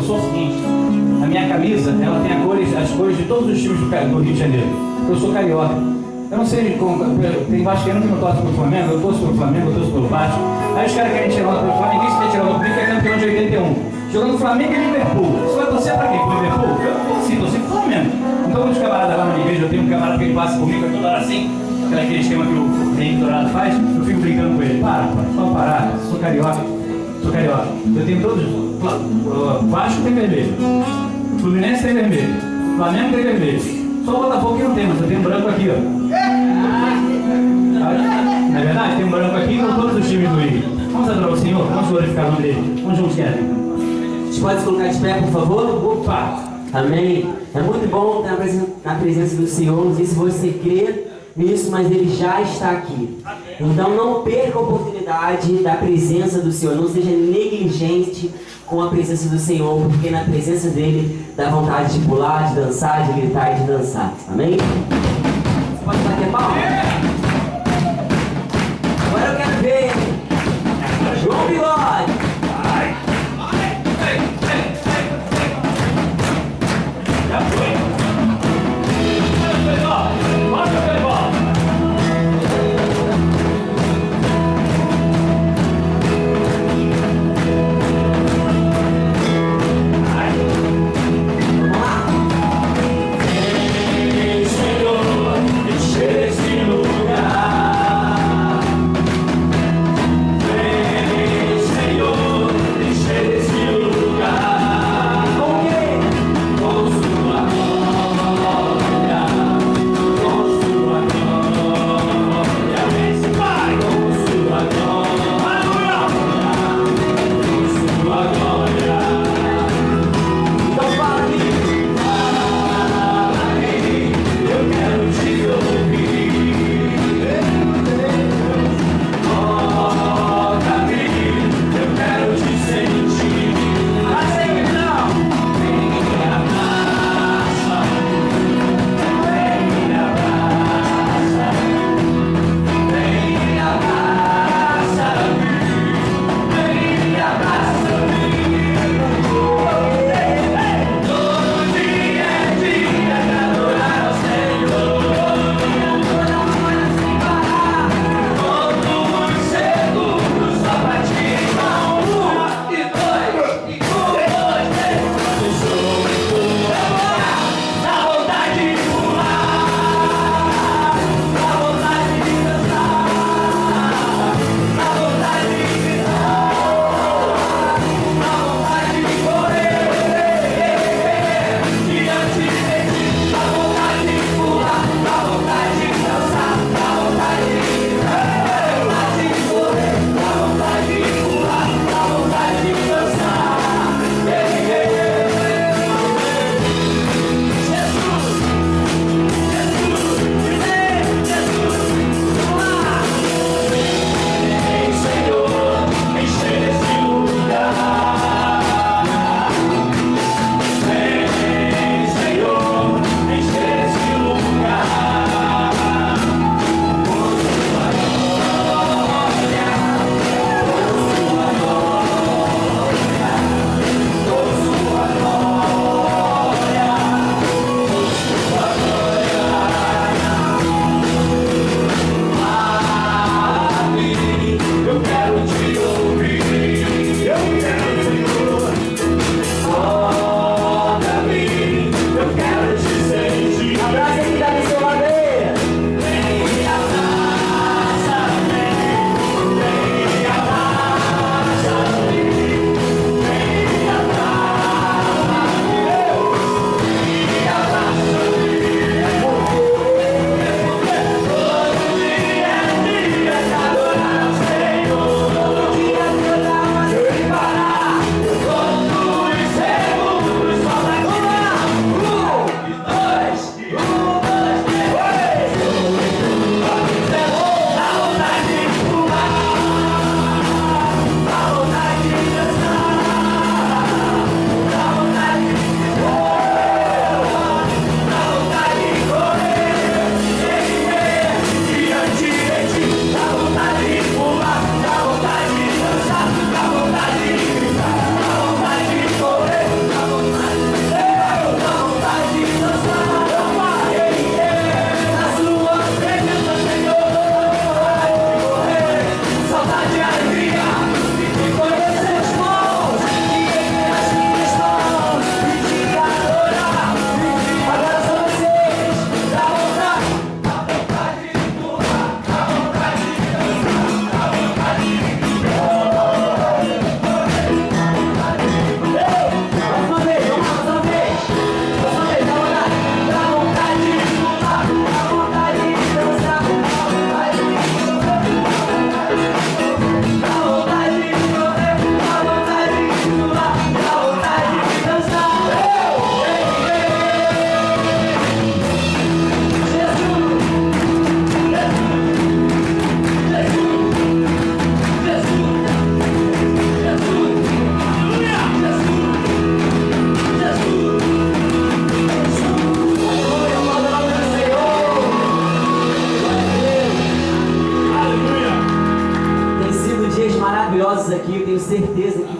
sou o seguinte, a minha camisa, ela tem as cores de todos os times do Rio de Janeiro. Eu sou carioca. Eu não sei como, tem vascaíno que não torce pro Flamengo, eu torço pro Flamengo, eu torço pelo Vasco. Aí os caras querem tirar o Flamengo, isso quer tirar o Flamengo, que é campeão de 81. Jogando Flamengo e Liverpool. Você vai torcer pra quem? Pro Liverpool? Eu não torci pro Flamengo. Então, os camaradas lá na minha igreja, eu tenho um camarada que ele passa comigo, é toda hora assim, aquele esquema que o Rei Dourado faz, eu fico brincando com ele. Para, só parar, sou carioca. Eu tenho todos. Vasco tem vermelho, Fluminense tem vermelho, Flamengo tem vermelho. Só o Botafogo que não tem, mas eu tenho branco aqui, ó. Na verdade, tem um branco aqui com todos os times do Rio. Vamos adorar o Senhor? Vamos glorificar o nome dele. Onde vamos querer? A gente pode se colocar de pé, por favor? Opa! Amém. É muito bom estar na presença do Senhor. Não sei se você crê nisso, mas Ele já está aqui. Então não perca a oportunidade da presença do Senhor. Não seja negligente com a presença do Senhor, porque na presença dEle dá vontade de pular, de dançar, de gritar e de dançar. Amém? Você pode bater palma? Agora eu quero ver João Bigode. Já foi. Mostra o Feibó. Vamos lá. Senhor, enche esse lugar. Vem, Senhor.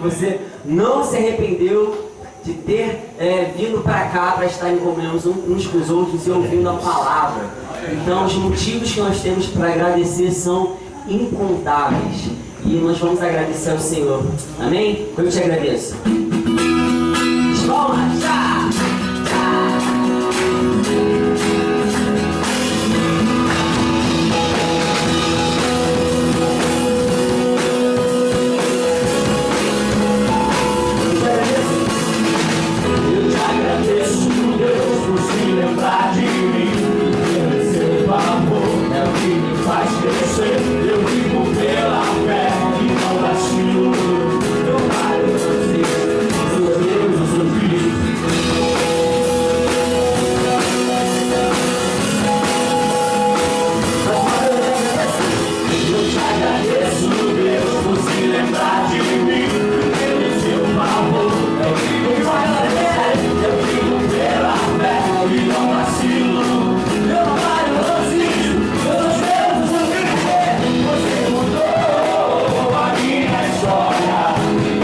você não se arrependeu de ter vindo para cá para estar em comunhão uns com os outros e ouvindo a palavra. Então, os motivos que nós temos para agradecer são incontáveis. E nós vamos agradecer ao Senhor. Amém? Eu te agradeço. Palmas! Tchau! Lembrar de mim, seu amor é o que me faz crescer. Eu vivo pela fé e não vacilo. Eu paro você, sou Deus, eu sou Cristo. Eu te agradeço, Deus, por se lembrar de mim. Pelo seu amor é o que me faz crescer. Eu vivo pela fé e não vacilo, eu não paro, eu não desisto, pelos meus eu viver. Você mudou a minha história,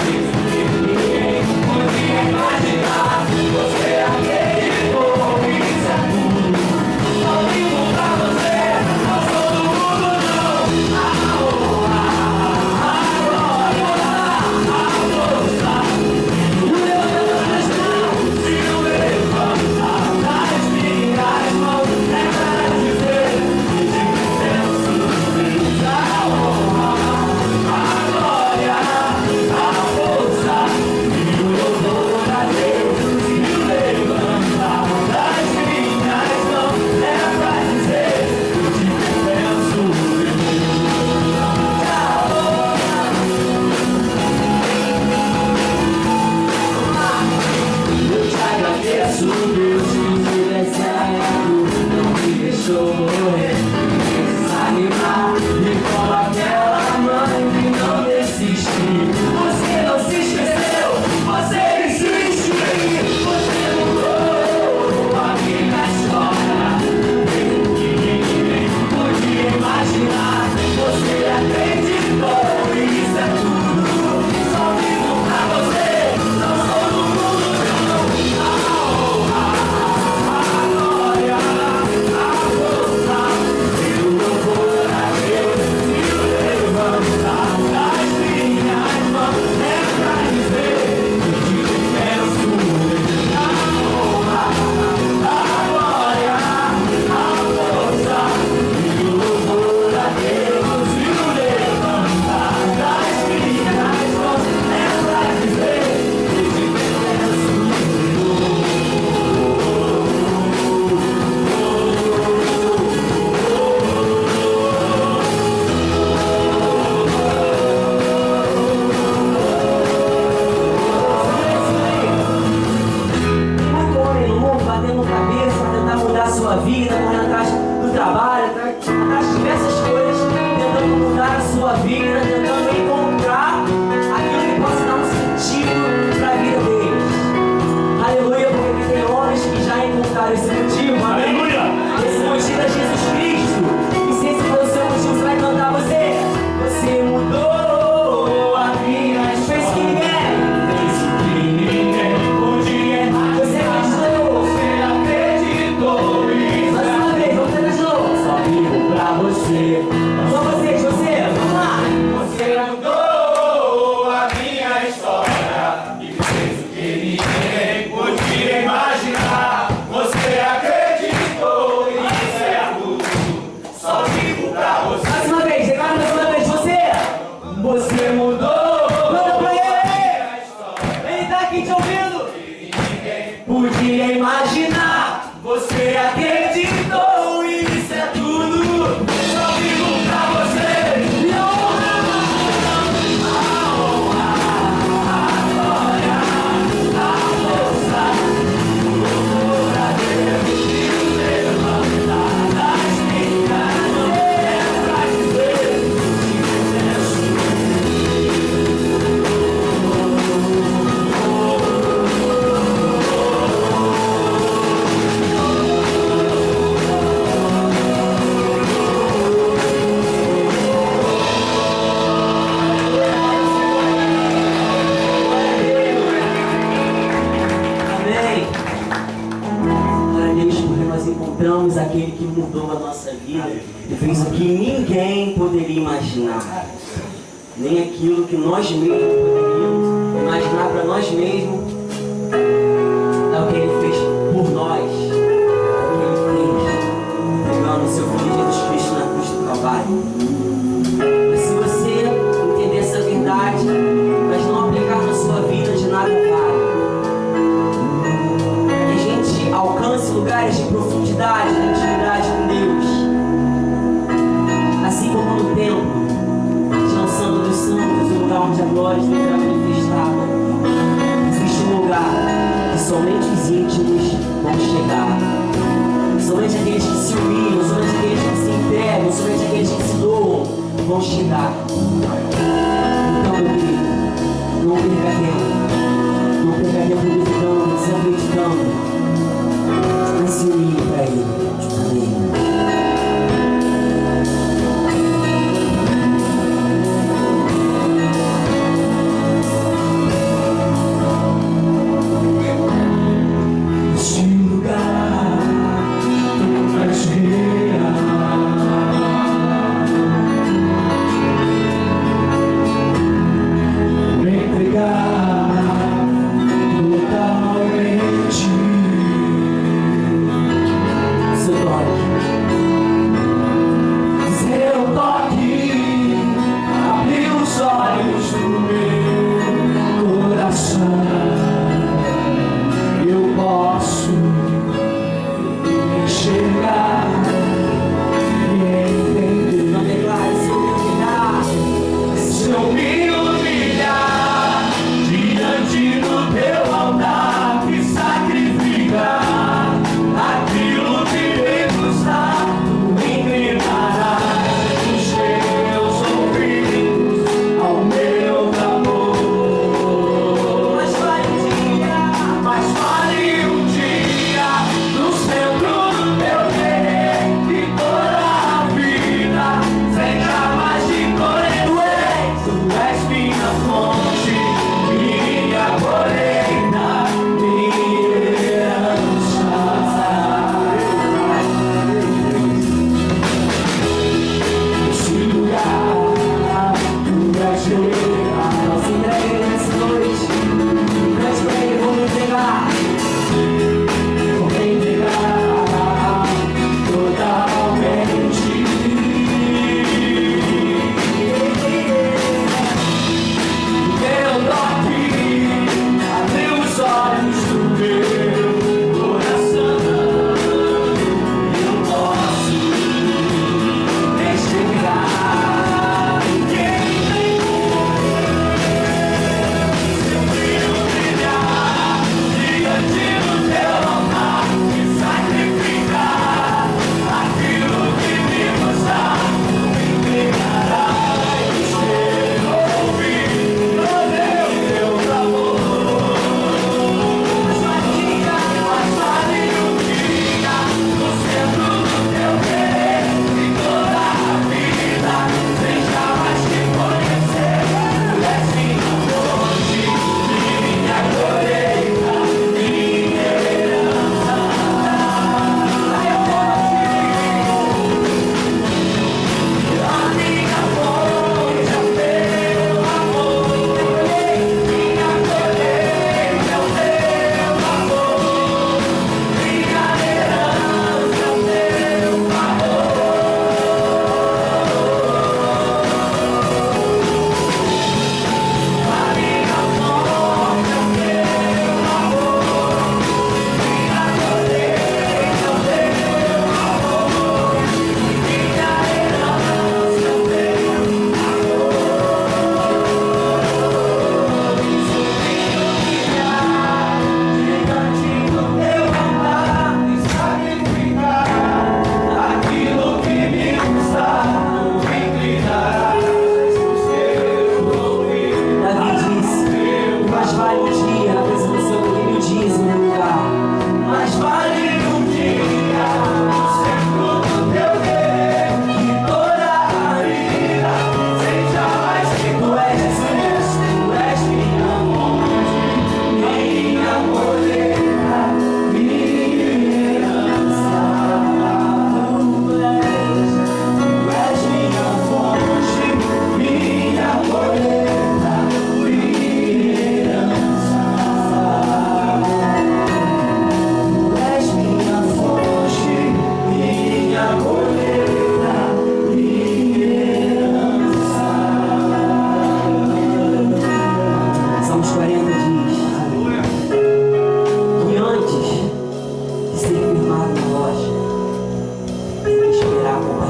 isso que ninguém podia imaginar. Você acreditou, isso é tudo. Não vivo pra você, não sou do mundo não. A glória, a força, e o levanta das mãos, e o levanta. Esse motivo, aleluia! Esse motivo é Jesus Cristo. E se esse for o seu motivo, você vai cantar você mudou a minha história. Fez o que ninguém podia. Você acreditou e mais uma vez, vamos fazer de novo. Só vivo pra você. Só vocês, vamos lá. Você mudou a minha história e fez o que ninguém podia imaginar. Você acredita? encontramos aquele que mudou a nossa vida e fez o que ninguém poderia imaginar. Nem aquilo que nós mesmos poderíamos imaginar para nós mesmos. É o que Ele fez por nós. É o que Ele fez, entregando o seu Filho Jesus Cristo na cruz do Calvário. Mas se você entender essa verdade, mas não aplicar na sua vida, de nada vale. Para que a gente alcance lugares de profundidade, de intimidade com Deus. Assim como no templo, Santo dos Santos, o lugar onde a glória de Deus era manifestada. Existe um lugar que somente os íntimos vão chegar. Somente aqueles que se humilham, somente aqueles que se entregam, somente aqueles que se doam vão chegar. Então, meu querido, não perca tempo. Não perca tempo duvidando, desacreditando. Mas se humilhe para Ele. Amém.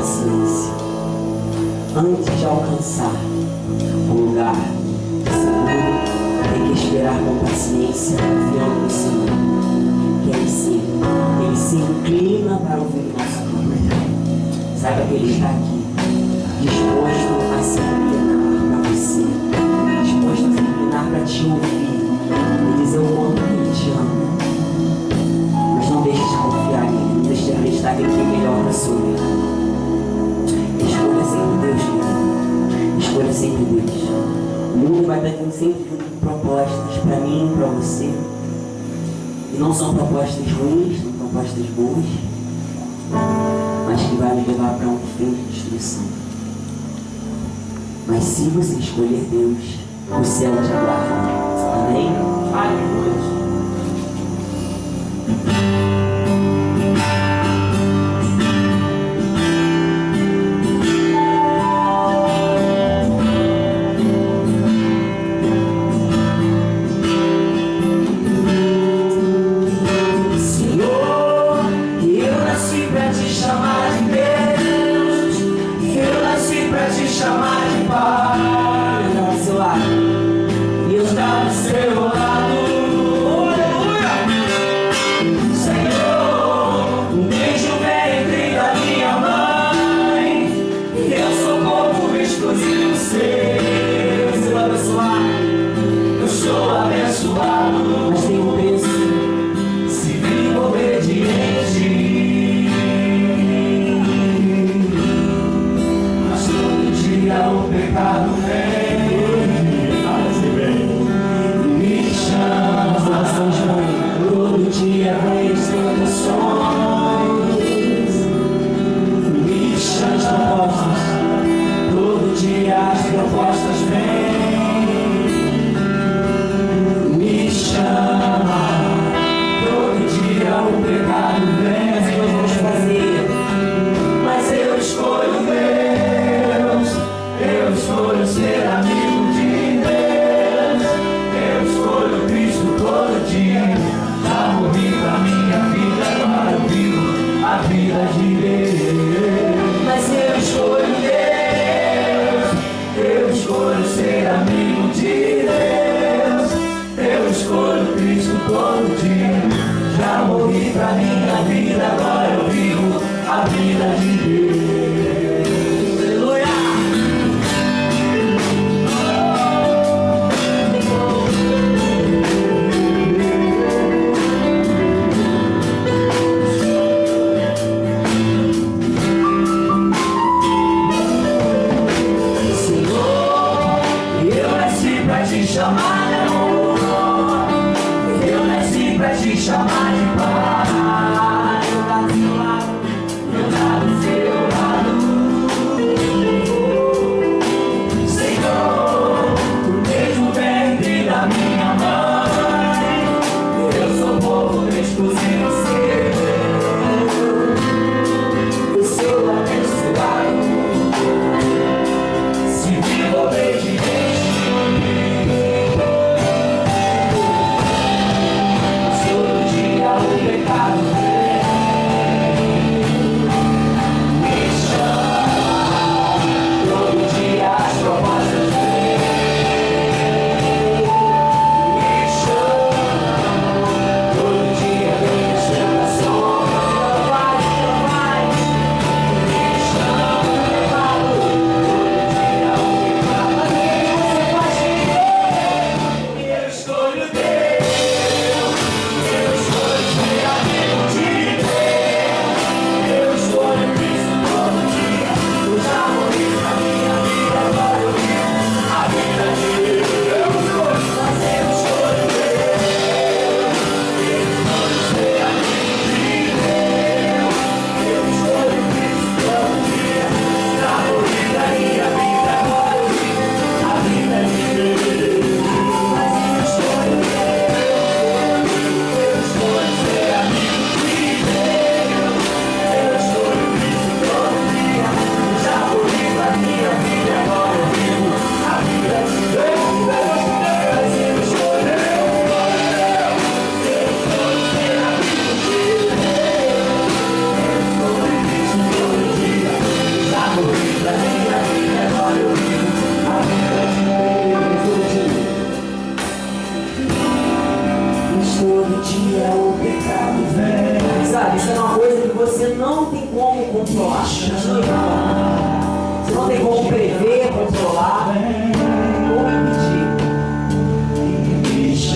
paciência. Antes de alcançar o lugar seguro, tem que esperar com paciência, confiando no Senhor. Que Ele se inclina para ouvir o nosso clamor. Saiba que Ele está aqui, disposto a se inclinar para você, disposto a se inclinar para te ouvir e dizer o quanto Ele te ama. Mas não deixe de confiar nele, não deixe de acreditar que Ele tem melhor para a sua vida. Escolha sempre Deus, querido. Escolha sempre Deus. O mundo vai estar sempre vindo propostas para mim e para você. E não são propostas ruins, são propostas boas, mas que vai nos levar para um fim de destruição. Mas se você escolher Deus, o céu te aguarda. Amém? Aleluia. você não tem como controlar. Você não tem como prever, controlar ou impedir.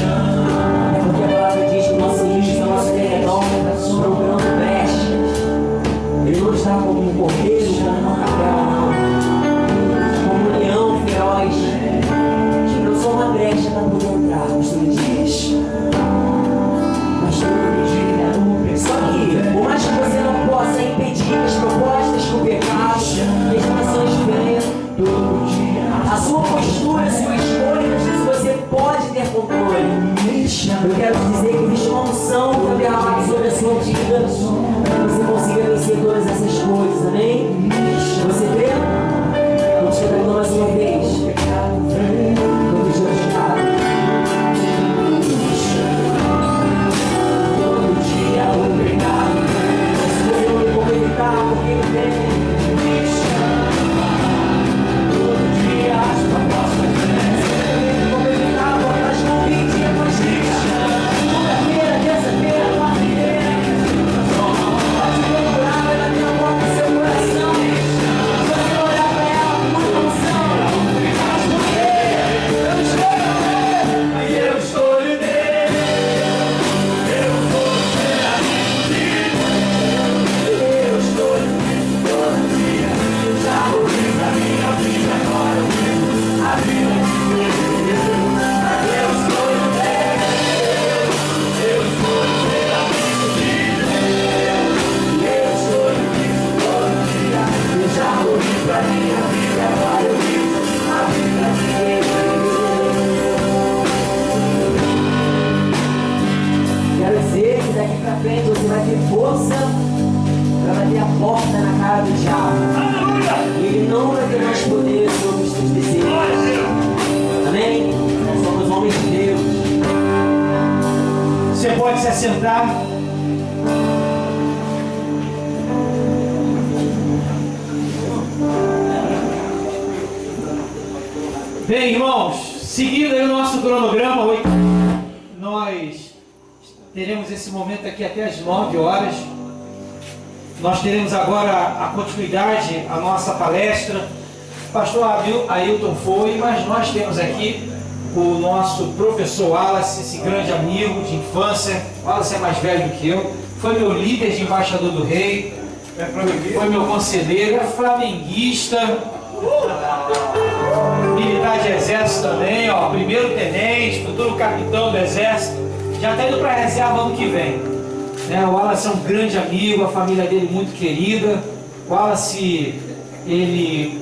É porque a palavra diz que o nosso Cristo, o nosso derredor, procurando brechas. Ele não está como um cordeiro, como uma capela, não. Como um leão feroz, que não só uma brecha para poder entrar, pastor diz. Só que, por mais que você não possa impedir as propostas com o pecado, que as nações venham, a sua postura, a sua escolha, se você pode ter controle. Eu quero dizer que existe uma unção que é derramada sobre a sua vida, para que você consiga vencer todas essas coisas, amém? Você crê? Vamos cantar mais uma vez. Todo dia de casa. Todo dia obrigado. Escolheu como ele está, porque ele tem. Todo dia as propostas crescem. Como ele está, botas com 20 depois dias. Segunda-feira, terça-feira, quarta-feira. Pode procurar, vai bater na porta do seu coração. Se você olhar para ela com muita unção, eu escolho dele. Eu vou ser amigo dele. Eu escolho dele todo dia. Já morri pra minha vida, agora eu vivo a vida de Deus. Eu escolho dele. Eu escolho ser amigo dele. Eu escolho isso todo dia. Eu já morri pra minha vida, agora eu vivo a vida de Deus. Quero dizer que daqui pra frente você vai ter força para bater a porta na cara do diabo. E ele não vai ter mais poder sobre os seus desejos. Amém? Nós somos homens de Deus. Você pode se assentar. Bem, irmãos, seguindo aí o nosso cronograma, hoje nós teremos esse momento aqui até às 9 horas. Nós teremos agora a continuidade, a nossa palestra. O pastor Ailton foi, mas nós temos aqui o nosso professor Wallace, esse grande amigo de infância. Wallace é mais velho do que eu, foi meu líder de embaixador do rei, foi meu conselheiro, é flamenguista, militar de exército também, ó, primeiro tenente, futuro capitão do exército, já está indo para a reserva ano que vem. O Wallace é um grande amigo, a família dele muito querida. O Wallace, ele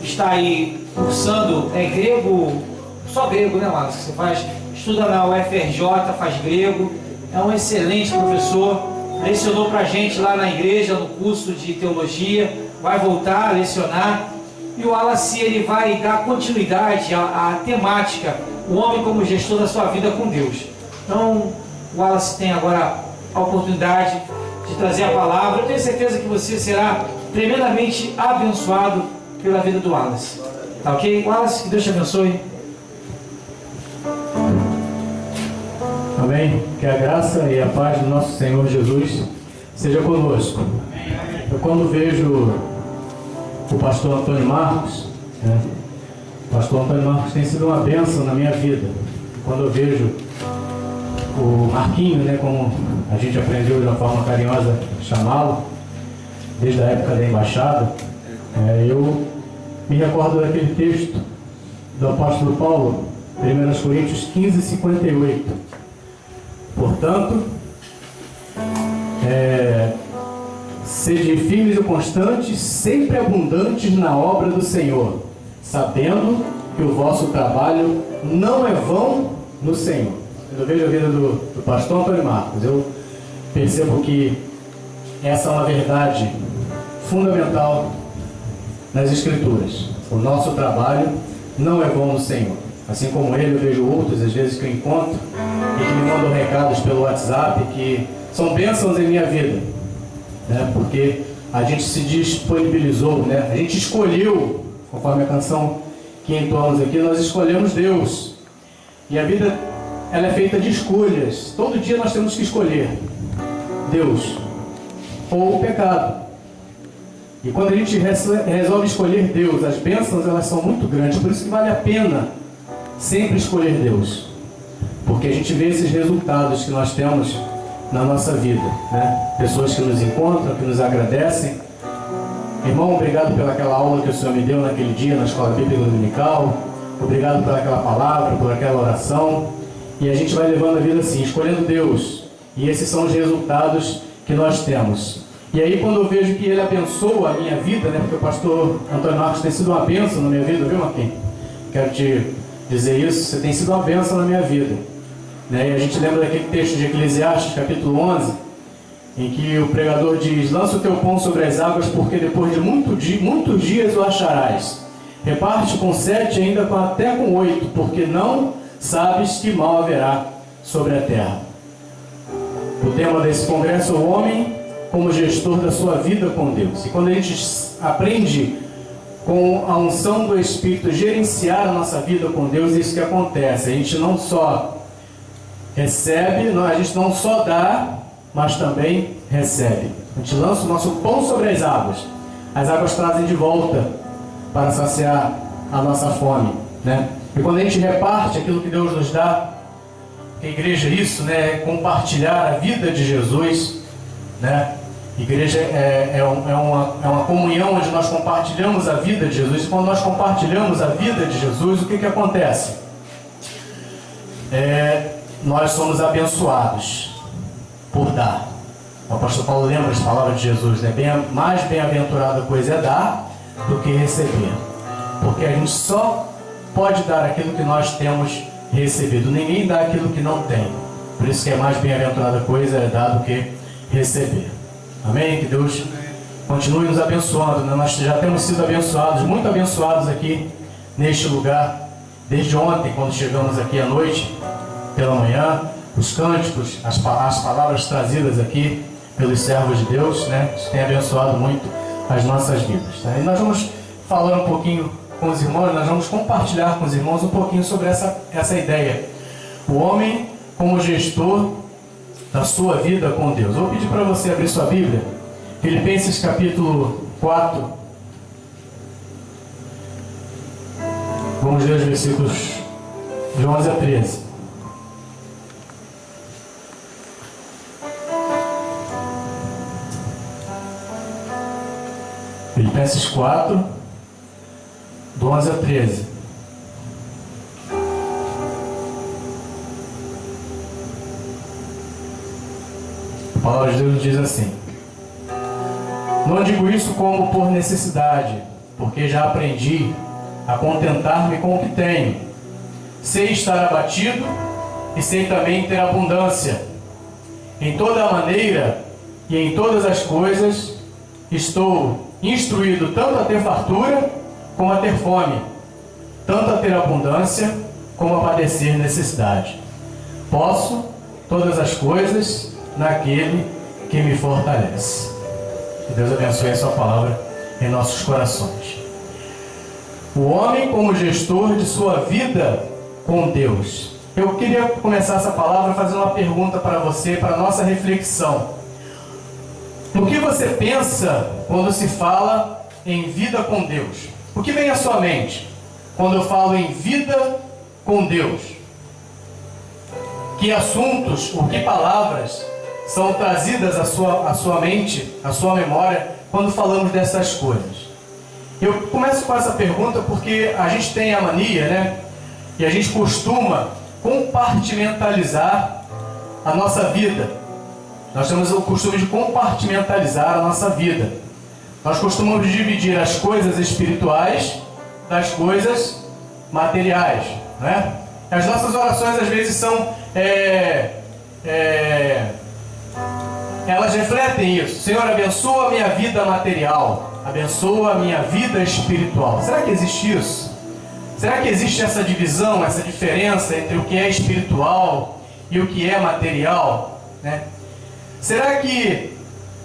está aí cursando, grego, só grego, né, Wallace? Você faz, estuda na UFRJ, faz grego, é um excelente professor, lecionou pra gente lá na igreja, no curso de teologia, vai voltar a lecionar. E o Wallace, ele vai dar continuidade à temática, o homem como gestor da sua vida com Deus. Então, o Wallace tem agora a oportunidade de trazer a palavra. Eu tenho certeza que você será tremendamente abençoado pela vida do Wallace. Tá ok? Wallace, que Deus te abençoe. Amém. Que a graça e a paz do nosso Senhor Jesus seja conosco. Eu, quando vejo o pastor Antônio Marcos, o pastor Antônio Marcos tem sido uma bênção na minha vida. Quando eu vejo o Marquinho, como a gente aprendeu de uma forma carinhosa chamá-lo, desde a época da embaixada, eu me recordo daquele texto do apóstolo Paulo, 1 Coríntios 15, 58. Portanto, sede firmes e constantes, sempre abundantes na obra do Senhor, sabendo que o vosso trabalho não é vão no Senhor. Eu vejo a vida do pastor Antônio Marcos, eu percebo que essa é uma verdade fundamental nas Escrituras. O nosso trabalho não é vão no Senhor. Assim como ele, eu vejo outros, às vezes, que eu encontro e que me mandam recados pelo WhatsApp, que são bênçãos em minha vida, porque a gente se disponibilizou, a gente escolheu, conforme a canção que entoamos aqui, nós escolhemos Deus. E a vida, ela é feita de escolhas. Todo dia nós temos que escolher Deus. ou o pecado. E quando a gente resolve escolher Deus, as bênçãos elas são muito grandes, por isso que vale a pena sempre escolher Deus, porque a gente vê esses resultados que nós temos na nossa vida, né? Pessoas que nos encontram, que nos agradecem. Irmão, obrigado pelaquela aula que o Senhor me deu naquele dia na escola bíblica dominical, obrigado pelaquela palavra, por aquela oração. E a gente vai levando a vida assim, escolhendo Deus, e esses são os resultados que nós temos. E aí quando eu vejo que Ele abençoa a minha vida, né? Porque o pastor Antônio Marcos tem sido uma bênção na minha vida, viu, Marquinhos? Quero te dizer isso, você tem sido uma bênção na minha vida, né? E a gente lembra daquele texto de Eclesiastes, capítulo 11, em que o pregador diz: lança o teu pão sobre as águas, porque depois de muitos dias o acharás. Reparte com 7, ainda até com 8, porque não sabes que mal haverá sobre a terra. O tema desse congresso é o homem como gestor da sua vida com Deus. E quando a gente aprende com a unção do Espírito gerenciar a nossa vida com Deus, é isso que acontece. A gente não só recebe, a gente não só dá, mas também recebe. A gente lança o nosso pão sobre as águas trazem de volta para saciar a nossa fome, né? E quando a gente reparte aquilo que Deus nos dá, que a igreja é isso, né? É compartilhar a vida de Jesus, né? Igreja é uma comunhão onde nós compartilhamos a vida de Jesus. E quando nós compartilhamos a vida de Jesus, o que acontece? Nós somos abençoados por dar. O apóstolo Paulo lembra as palavras de Jesus, né? Mais bem-aventurada coisa é dar do que receber, porque a gente só pode dar aquilo que nós temos recebido. Ninguém dá aquilo que não tem. Por isso que é mais bem-aventurada coisa é dar do que receber. Amém? Que Deus continue nos abençoando, né? Nós já temos sido abençoados, muito abençoados aqui neste lugar, desde ontem, quando chegamos aqui à noite, pela manhã, os cânticos, as palavras trazidas aqui pelos servos de Deus, né? Isso tem abençoado muito as nossas vidas, tá? E nós vamos falar um pouquinho com os irmãos, nós vamos compartilhar com os irmãos um pouquinho sobre essa ideia. O homem como gestor da sua vida com Deus. Eu vou pedir para você abrir sua Bíblia, Filipenses capítulo 4. Vamos ler os versículos de 11 a 13. Filipenses 4, do 11 a 13. A palavra de Deus diz assim: não digo isso como por necessidade, porque já aprendi a contentar-me com o que tenho. Sei estar abatido e sei também ter abundância. Em toda a maneira e em todas as coisas estou instruído tanto a ter fartura como a ter fome, tanto a ter abundância como a padecer necessidade. Posso todas as coisas naquele que me fortalece. Que Deus abençoe a sua palavra em nossos corações. O homem como gestor de sua vida com Deus. Eu queria começar essa palavra fazendo uma pergunta para você, para a nossa reflexão. O que você pensa quando se fala em vida com Deus? O que vem à sua mente quando eu falo em vida com Deus? Que assuntos, ou que palavras são trazidas à sua mente, à sua memória, quando falamos dessas coisas? Eu começo com essa pergunta porque a gente tem a mania, né? E a gente costuma compartimentalizar a nossa vida. Nós temos o costume de compartimentalizar a nossa vida. Nós costumamos dividir as coisas espirituais das coisas materiais, né? As nossas orações às vezes são elas refletem isso. Senhor, abençoa a minha vida material, abençoa a minha vida espiritual. Será que existe isso? Será que existe essa divisão, essa diferença entre o que é espiritual e o que é material, né? Será que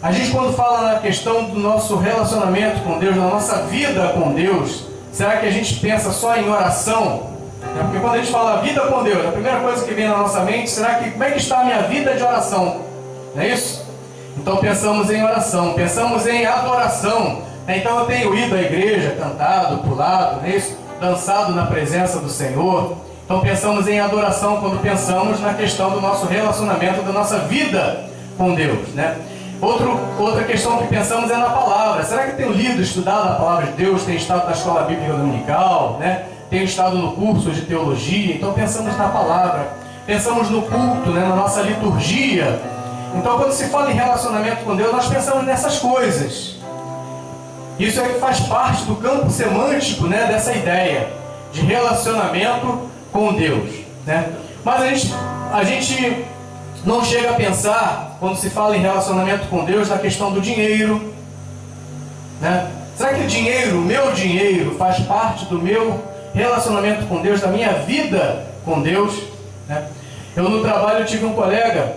a gente, quando fala na questão do nosso relacionamento com Deus, na nossa vida com Deus, será que a gente pensa só em oração? Porque quando a gente fala vida com Deus, a primeira coisa que vem na nossa mente, será que como é que está a minha vida de oração? Não é isso? Então pensamos em oração, pensamos em adoração. Então eu tenho ido à igreja, cantado, pulado, dançado na presença do Senhor. Então pensamos em adoração quando pensamos na questão do nosso relacionamento, da nossa vida com Deus, né? Outra questão que pensamos é na palavra. Será que eu tenho lido, estudado a palavra de Deus? Tenho estado na escola bíblica dominical, né? Tenho estado no curso de teologia. Então pensamos na palavra. Pensamos no culto, né? Na nossa liturgia. Então quando se fala em relacionamento com Deus, nós pensamos nessas coisas. Isso é que faz parte do campo semântico, né? Dessa ideia de relacionamento com Deus, né? Mas a gente não chega a pensar, quando se fala em relacionamento com Deus, na questão do dinheiro, né? Será que o dinheiro, o meu dinheiro, faz parte do meu relacionamento com Deus, da minha vida com Deus, né? Eu no trabalho tive um colega,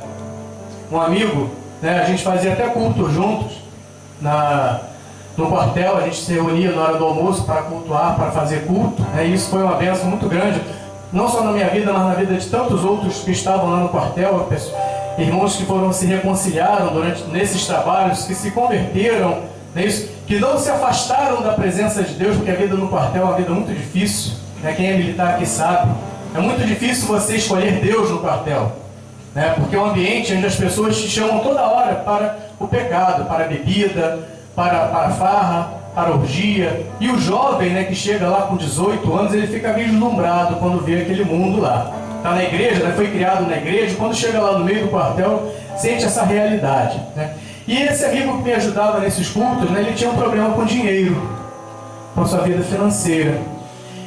um amigo, né? A gente fazia até culto juntos no quartel. A gente se reunia na hora do almoço para cultuar, para fazer culto, né? E isso foi uma bênção muito grande, não só na minha vida, mas na vida de tantos outros que estavam lá no quartel, irmãos que se reconciliaram nesses trabalhos, que se converteram, né? Que não se afastaram da presença de Deus, porque a vida no quartel é uma vida muito difícil, né? Quem é militar aqui sabe, é muito difícil você escolher Deus no quartel, né? Porque é um ambiente onde as pessoas te chamam toda hora para o pecado, para a bebida, para a farra, para a orgia. E o jovem, né, que chega lá com 18 anos, ele fica vislumbrado quando vê aquele mundo lá. Está na igreja, né, foi criado na igreja, quando chega lá no meio do quartel, sente essa realidade, né? E esse amigo que me ajudava nesses cultos, né, ele tinha um problema com dinheiro, com a sua vida financeira.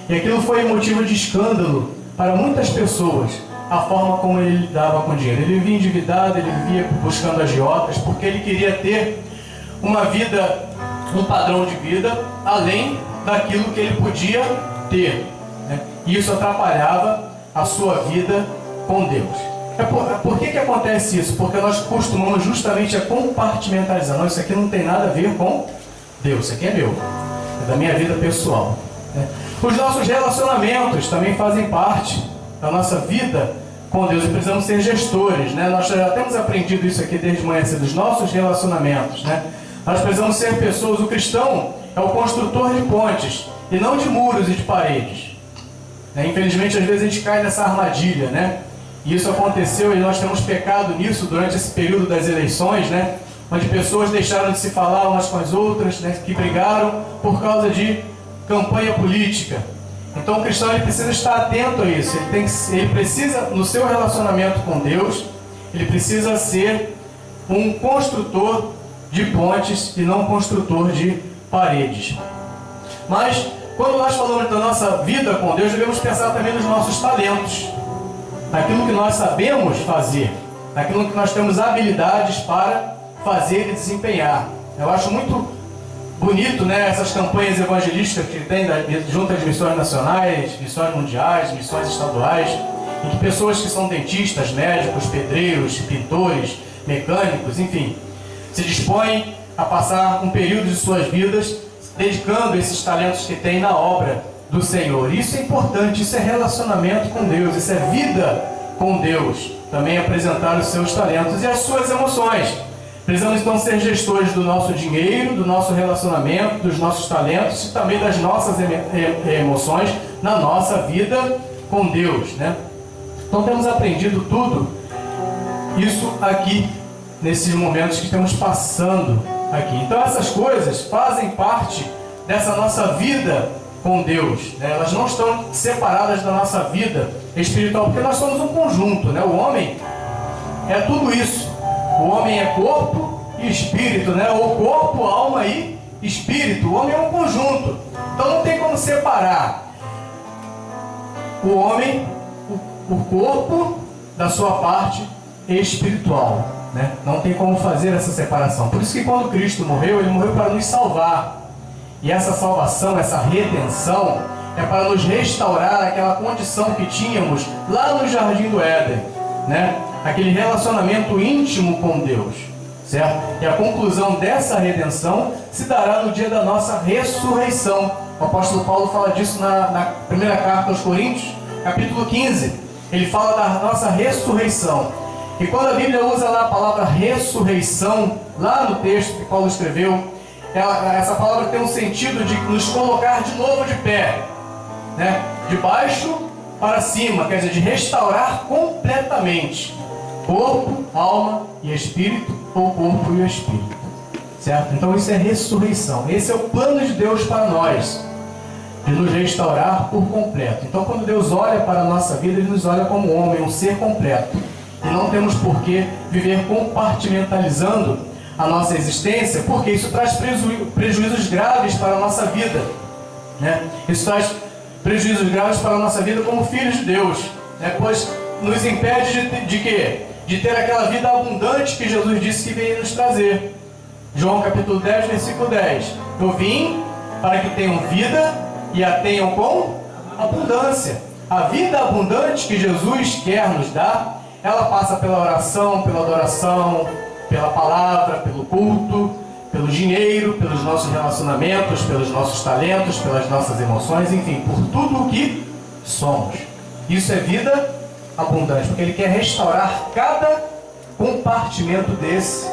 E aquilo foi motivo de escândalo para muitas pessoas, a forma como ele lidava com dinheiro. Ele vivia endividado, ele vivia buscando agiotas, porque ele queria ter uma vida, um padrão de vida além daquilo que ele podia ter, né? E isso atrapalhava a sua vida com Deus. Por que acontece isso? Porque nós costumamos justamente a compartimentalizar. Não, isso aqui não tem nada a ver com Deus, isso aqui é meu, é da minha vida pessoal, né? Os nossos relacionamentos também fazem parte da nossa vida com Deus e precisamos ser gestores, né? Nós já temos aprendido isso aqui desde manhã cedo, dos nossos relacionamentos, né? Nós precisamos ser pessoas. O cristão é o construtor de pontes e não de muros e de paredes, né? Infelizmente, às vezes a gente cai nessa armadilha, né? E isso aconteceu e nós temos pecado nisso durante esse período das eleições, né? Onde pessoas deixaram de se falar umas com as outras, né? Que brigaram por causa de campanha política. Então o cristão ele precisa estar atento a isso. Ele precisa, no seu relacionamento com Deus, ele precisa ser um construtor de pontes e não um construtor de paredes. Mas quando nós falamos da nossa vida com Deus, devemos pensar também nos nossos talentos, naquilo que nós sabemos fazer, naquilo que nós temos habilidades para fazer e desempenhar. Eu acho muito bonito, né, essas campanhas evangelísticas que tem junto às missões nacionais, missões mundiais, missões estaduais, em que pessoas que são dentistas, médicos, pedreiros, pintores, mecânicos, enfim, se dispõem a passar um período de suas vidas dedicando esses talentos que têm na obra do Senhor. Isso é importante, isso é relacionamento com Deus, isso é vida com Deus. Também apresentar os seus talentos e as suas emoções. Precisamos então ser gestores do nosso dinheiro, do nosso relacionamento, dos nossos talentos e também das nossas emoções na nossa vida com Deus, né? Então temos aprendido tudo isso aqui, nesses momentos que estamos passando aqui. Então essas coisas fazem parte dessa nossa vida com Deus, né? Elas não estão separadas da nossa vida espiritual, porque nós somos um conjunto, né? O homem é tudo isso. O homem é corpo e espírito, né? Ou corpo, alma e espírito. O homem é um conjunto. Então não tem como separar o homem, o corpo, da sua parte espiritual, né? Não tem como fazer essa separação. Por isso que quando Cristo morreu, Ele morreu para nos salvar. E essa salvação, essa redenção, é para nos restaurar aquela condição que tínhamos lá no Jardim do Éden, né? Aquele relacionamento íntimo com Deus, certo? E a conclusão dessa redenção se dará no dia da nossa ressurreição. O apóstolo Paulo fala disso na primeira carta aos Coríntios, capítulo 15. Ele fala da nossa ressurreição. E quando a Bíblia usa lá a palavra ressurreição, lá no texto que Paulo escreveu, essa palavra tem um sentido de nos colocar de novo de pé, né? De baixo para cima, quer dizer, de restaurar completamente corpo, alma e espírito, ou corpo e espírito, certo? Então isso é ressurreição. Esse é o plano de Deus para nós, de nos restaurar por completo. Então quando Deus olha para a nossa vida, Ele nos olha como homem, um ser completo. E não temos por que viver compartimentalizando a nossa existência, porque isso traz prejuízos graves para a nossa vida, né? Isso traz prejuízos graves para a nossa vida como filhos de Deus, né? Pois nos impede de quê? De ter aquela vida abundante que Jesus disse que veio nos trazer. João capítulo 10, versículo 10. Eu vim para que tenham vida e a tenham com abundância. A vida abundante que Jesus quer nos dar, ela passa pela oração, pela adoração, pela palavra, pelo culto, pelo dinheiro, pelos nossos relacionamentos, pelos nossos talentos, pelas nossas emoções, enfim, por tudo o que somos. Isso é vida abundante, porque Ele quer restaurar cada compartimento desse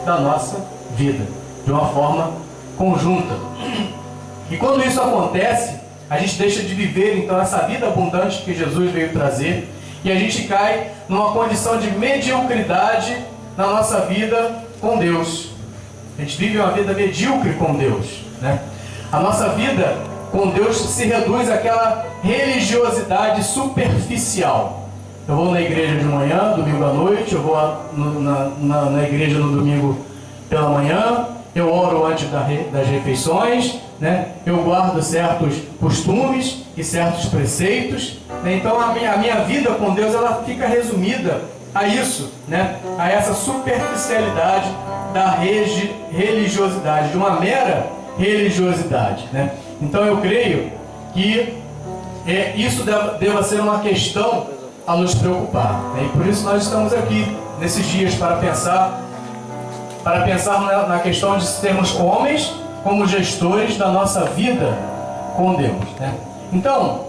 da nossa vida, de uma forma conjunta. E quando isso acontece, a gente deixa de viver então essa vida abundante que Jesus veio trazer, e a gente cai numa condição de mediocridade na nossa vida com Deus. A gente vive uma vida medíocre com Deus, né? A nossa vida com Deus se reduz àquela religiosidade superficial. Eu vou na igreja de manhã, domingo à noite, eu vou na igreja no domingo pela manhã, eu oro antes das refeições, né? Eu guardo certos costumes e certos preceitos, né? Então a minha vida com Deus, ela fica resumida a isso, né? A essa superficialidade da religiosidade, de uma mera religiosidade, né? Então eu creio que isso deva ser uma questão a nos preocupar, né? E por isso nós estamos aqui nesses dias para pensar na questão de sermos homens como gestores da nossa vida com Deus, né? Então,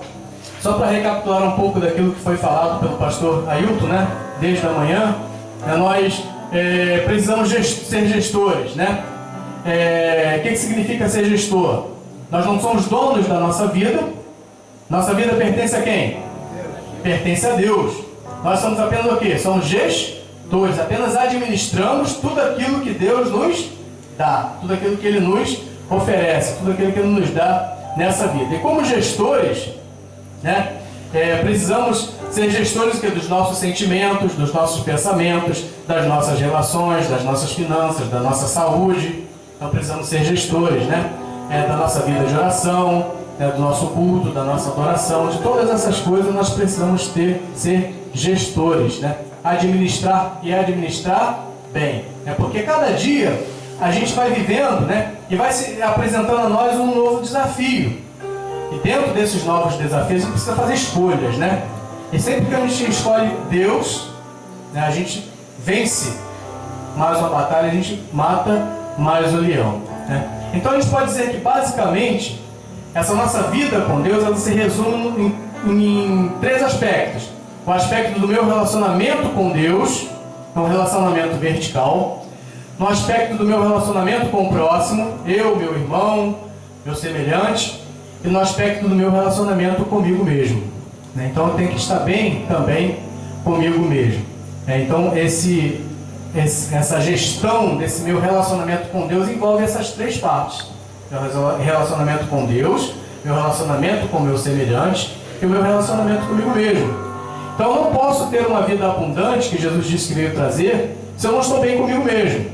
só para recapitular um pouco daquilo que foi falado pelo pastor Ailton, né? Desde a manhã, nós precisamos ser gestores, né? O que significa ser gestor? Nós não somos donos da nossa vida. Nossa vida pertence a quem? Pertence a Deus. Nós somos apenas o quê? Somos gestores. Apenas administramos tudo aquilo que Deus nos dá, tudo aquilo que Ele nos oferece, tudo aquilo que Ele nos dá nessa vida. E como gestores, né? Precisamos ser gestores dos nossos sentimentos, dos nossos pensamentos, das nossas relações, das nossas finanças, da nossa saúde. Então precisamos ser gestores, né? Da nossa vida de oração, do nosso culto, da nossa adoração, de todas essas coisas nós precisamos ser gestores, né? Administrar bem. Porque cada dia a gente vai vivendo, né? E vai se apresentando a nós um novo desafio. E dentro desses novos desafios a gente precisa fazer escolhas, né? E sempre que a gente escolhe Deus, né, a gente vence mais uma batalha, a gente mata mais o leão, né? Então a gente pode dizer que basicamente essa nossa vida com Deus, ela se resume em três aspectos. O aspecto do meu relacionamento com Deus, é um relacionamento vertical. No aspecto do meu relacionamento com o próximo, eu, meu irmão, meu semelhante. E no aspecto do meu relacionamento comigo mesmo, né? Então eu tenho que estar bem também comigo mesmo. Então essa gestão desse meu relacionamento com Deus envolve essas três partes: meu relacionamento com Deus, meu relacionamento com o meu semelhante e o meu relacionamento comigo mesmo. Então eu não posso ter uma vida abundante, que Jesus disse que veio trazer, se eu não estou bem comigo mesmo.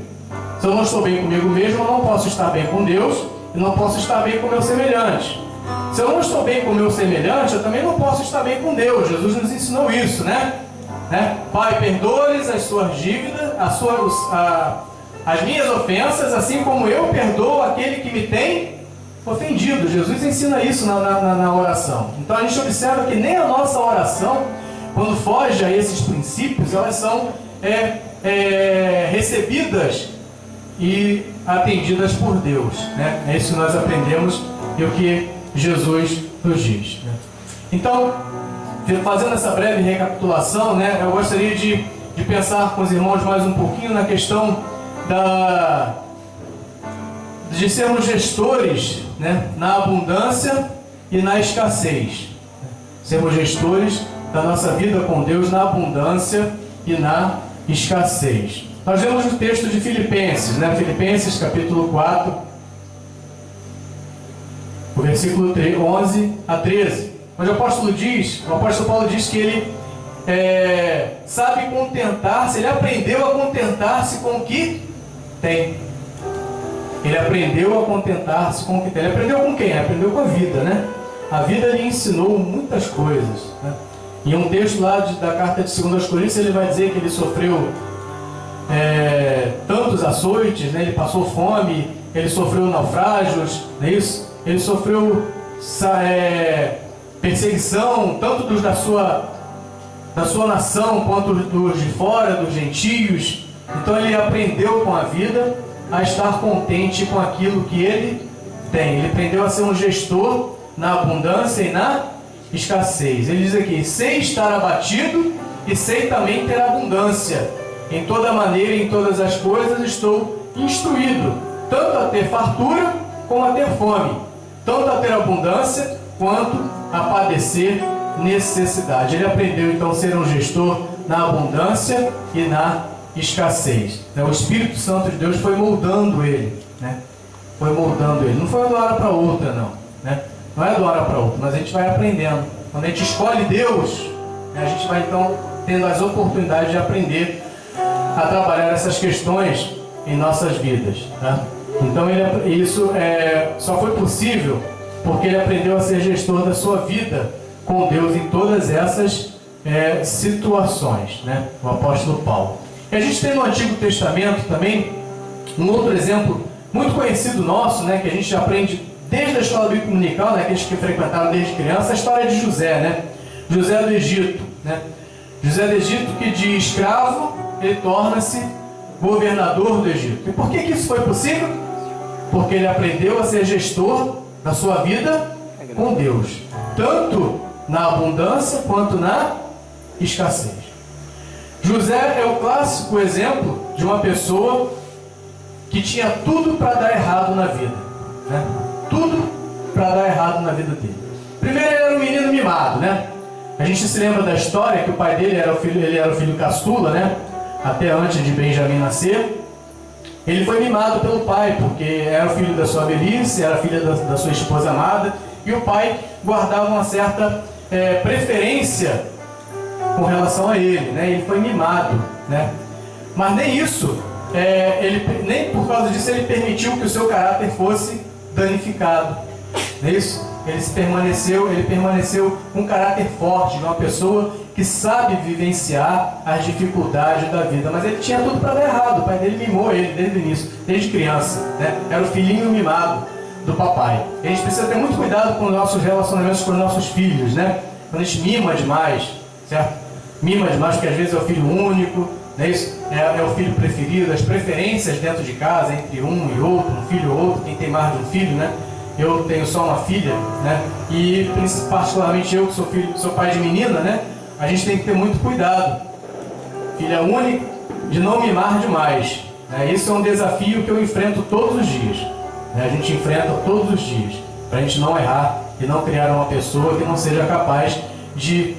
Se eu não estou bem comigo mesmo, eu não posso estar bem com Deus e não posso estar bem com o meu semelhante. Se eu não estou bem com o meu semelhante, eu também não posso estar bem com Deus. Jesus nos ensinou isso, né? Pai, perdoe-lhes as suas dívidas, as minhas ofensas, assim como eu perdoo aquele que me tem ofendido. Jesus ensina isso na oração. Então a gente observa que nem a nossa oração, quando foge a esses princípios, elas são recebidas e atendidas por Deus, né? É isso que nós aprendemos e o que Jesus nos diz, né? Então, fazendo essa breve recapitulação, né, eu gostaria de de pensar com os irmãos mais um pouquinho na questão de sermos gestores, né, na abundância e na escassez. Sermos gestores da nossa vida com Deus na abundância e na escassez. Nós vemos o texto de Filipenses, né? Filipenses capítulo 4, o versículo 11 a 13. Onde o apóstolo Paulo diz que ele sabe contentar-se, ele aprendeu a contentar-se com o que tem. Ele aprendeu a contentar-se com o que tem. Ele aprendeu com quem? Ele aprendeu com a vida, né? A vida lhe ensinou muitas coisas, né? Em um texto lá da carta de 2 Coríntios, ele vai dizer que ele sofreu tantos açoites, né? Ele passou fome, ele sofreu naufrágios, não é isso? Ele sofreu perseguição, tanto dos da sua nação, quanto dos de fora, dos gentios. Então ele aprendeu com a vida a estar contente com aquilo que ele tem. Ele aprendeu a ser um gestor na abundância e na escassez. Ele diz aqui: sei estar abatido e sei também ter abundância. Em toda maneira e em todas as coisas estou instruído, tanto a ter fartura como a ter fome, tanto a ter abundância quanto a padecer necessidade. Ele aprendeu então a ser um gestor na abundância e na escassez. O Espírito Santo de Deus foi moldando ele, né? Foi moldando ele. Não foi de uma hora para outra, não, né? Não é de uma hora para outra, mas a gente vai aprendendo. Quando a gente escolhe Deus, né, a gente vai então tendo as oportunidades de aprender a trabalhar essas questões em nossas vidas, tá? Então isso só foi possível porque ele aprendeu a ser gestor da sua vida com Deus em todas essas situações, né? O apóstolo Paulo. E a gente tem no Antigo Testamento também um outro exemplo muito conhecido nosso, né? Que a gente aprende desde a escola bíblica dominical, né? Aqueles que frequentaram desde criança, a história de José, né? José do Egito, né? José do Egito, que de escravo ele torna-se governador do Egito. E por que isso foi possível? Porque ele aprendeu a ser gestor da sua vida com Deus, tanto na abundância quanto na escassez. José é o clássico exemplo de uma pessoa que tinha tudo para dar errado na vida, né? Tudo para dar errado na vida dele. Primeiro, ele era um menino mimado, né? A gente se lembra da história que o pai dele era o filho caçula, né? Até antes de Benjamim nascer. Ele foi mimado pelo pai, porque era o filho da sua velhice, era filho da sua esposa amada, e o pai guardava uma certa preferência com relação a ele, né? Ele foi mimado, né? Mas nem isso, nem por causa disso ele permitiu que o seu caráter fosse danificado, não é isso? Ele permaneceu com um caráter forte, de uma pessoa que sabe vivenciar as dificuldades da vida. Mas ele tinha tudo para dar errado. O pai dele mimou ele desde o início, desde criança, né? Era o filhinho mimado do papai. E a gente precisa ter muito cuidado com os nossos relacionamentos com os nossos filhos, né? Quando a gente mima demais, certo? Mima demais porque às vezes é o filho único, né? Isso é o filho preferido, as preferências dentro de casa entre um e outro, um filho ou outro, quem tem mais de um filho, né? Eu tenho só uma filha, né? E particularmente eu que sou pai de menina, né? A gente tem que ter muito cuidado, filha única, de não mimar demais, né? Isso é um desafio que eu enfrento todos os dias, né? A gente enfrenta todos os dias, para a gente não errar e não criar uma pessoa que não seja capaz de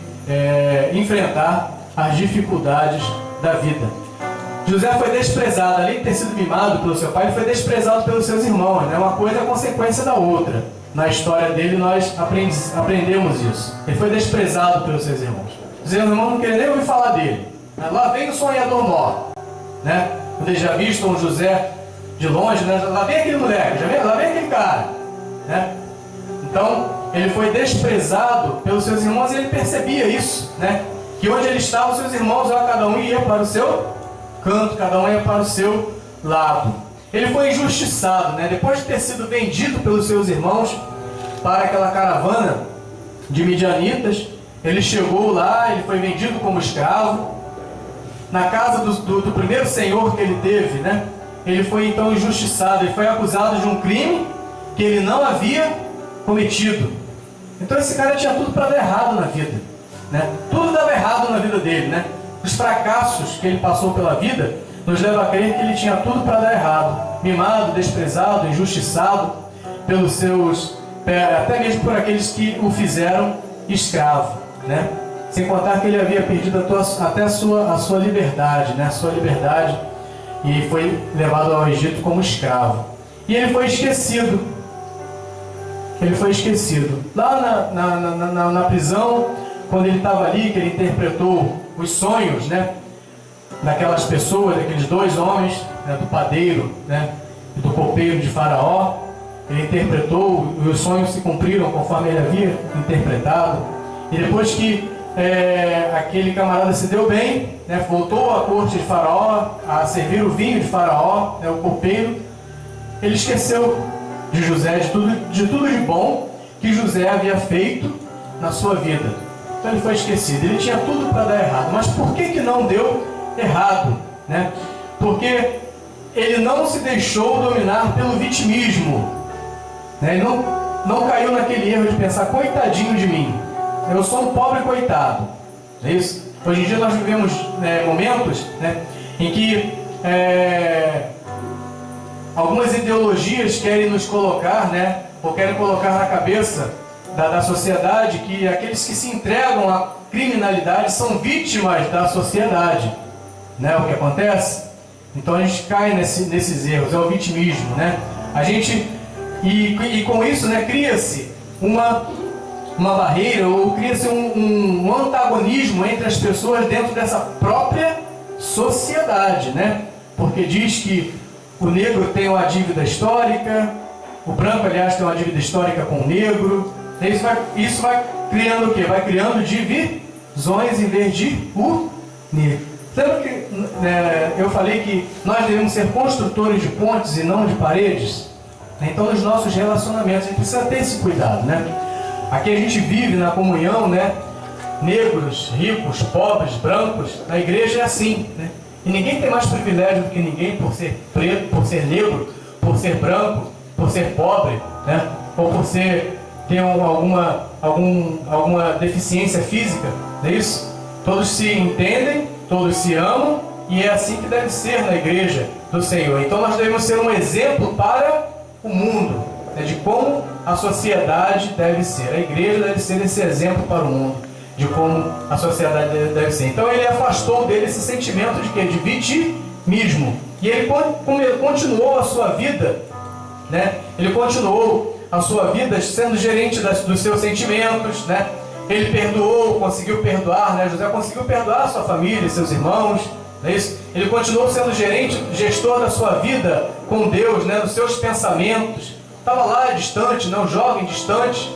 enfrentar as dificuldades da vida. José foi desprezado, além de ter sido mimado pelo seu pai, ele foi desprezado pelos seus irmãos, né? Uma coisa é a consequência da outra. Na história dele nós aprendemos isso. Ele foi desprezado pelos seus irmãos. Os seus irmãos não queriam nem ouvir falar dele. Lá vem o sonhador mó, né? Quando eles já vistam o José de longe, né? Lá vem aquele moleque, lá vem aquele cara, né? Então ele foi desprezado pelos seus irmãos e ele percebia isso, né? Que onde ele estava, os seus irmãos, cada um ia para o seu canto, cada um ia para o seu lado. Ele foi injustiçado, né? Depois de ter sido vendido pelos seus irmãos para aquela caravana de midianitas, ele chegou lá, ele foi vendido como escravo na casa do primeiro senhor que ele teve, né? Ele foi então injustiçado, ele foi acusado de um crime que ele não havia cometido. Então esse cara tinha tudo para dar errado na vida, né? Tudo dava errado na vida dele, né? os fracassos que ele passou pela vida, nos leva a crer que ele tinha tudo para dar errado. Mimado, desprezado, injustiçado pelos seus, até mesmo por aqueles que o fizeram escravo, né? Sem contar que ele havia perdido até a sua liberdade, né? A sua liberdade, e foi levado ao Egito como escravo. E ele foi esquecido. Ele foi esquecido. Lá na prisão, quando ele estava ali, que ele interpretou os sonhos, né, daquelas pessoas, daqueles dois homens, né, do padeiro, né, e do copeiro de Faraó, ele interpretou, e os sonhos se cumpriram conforme ele havia interpretado. E depois que aquele camarada se deu bem, né, voltou à corte de Faraó, a servir o vinho de Faraó, né, o copeiro, ele esqueceu de José, de tudo de bom que José havia feito na sua vida. Então ele foi esquecido. Ele tinha tudo para dar errado. Mas por que não deu errado, né? Porque ele não se deixou dominar pelo vitimismo, né? Ele não caiu naquele erro de pensar: coitadinho de mim, eu sou um pobre coitado. É isso? Hoje em dia nós vivemos momentos, né, em que algumas ideologias querem nos colocar, né, ou querem colocar na cabeça da sociedade que aqueles que se entregam à criminalidade são vítimas da sociedade, né? O que acontece? Então a gente cai nesses erros, é o vitimismo, né? A gente, e com isso, né, cria-se uma barreira, ou cria-se um antagonismo entre as pessoas dentro dessa própria sociedade, né? Porque diz que o negro tem uma dívida histórica, o branco, aliás, tem uma dívida histórica com o negro. Isso vai criando o quê? Vai criando divisões em vez de unir. Lembra que eu falei que nós devemos ser construtores de pontes e não de paredes? Então, nos nossos relacionamentos, a gente precisa ter esse cuidado, né? Aqui a gente vive na comunhão, né? Negros, ricos, pobres, brancos. Na igreja é assim, né? E ninguém tem mais privilégio do que ninguém por ser preto, por ser negro, por ser branco, por ser pobre, né? Ou por ter alguma deficiência física, não é isso? Todos se entendem, todos se amam, e é assim que deve ser na igreja do Senhor. Então nós devemos ser um exemplo para o mundo, né, de como a sociedade deve ser. A igreja deve ser esse exemplo para o mundo, de como a sociedade deve ser. Então ele afastou dele esse sentimento de quê? De vitimismo. E ele continuou a sua vida, né? Ele continuou a sua vida sendo gerente dos seus sentimentos, né? Ele perdoou, conseguiu perdoar, né? José conseguiu perdoar a sua família, seus irmãos, não é isso? Ele continuou sendo gestor da sua vida com Deus, né? Dos seus pensamentos. Estava lá distante, não, jovem, distante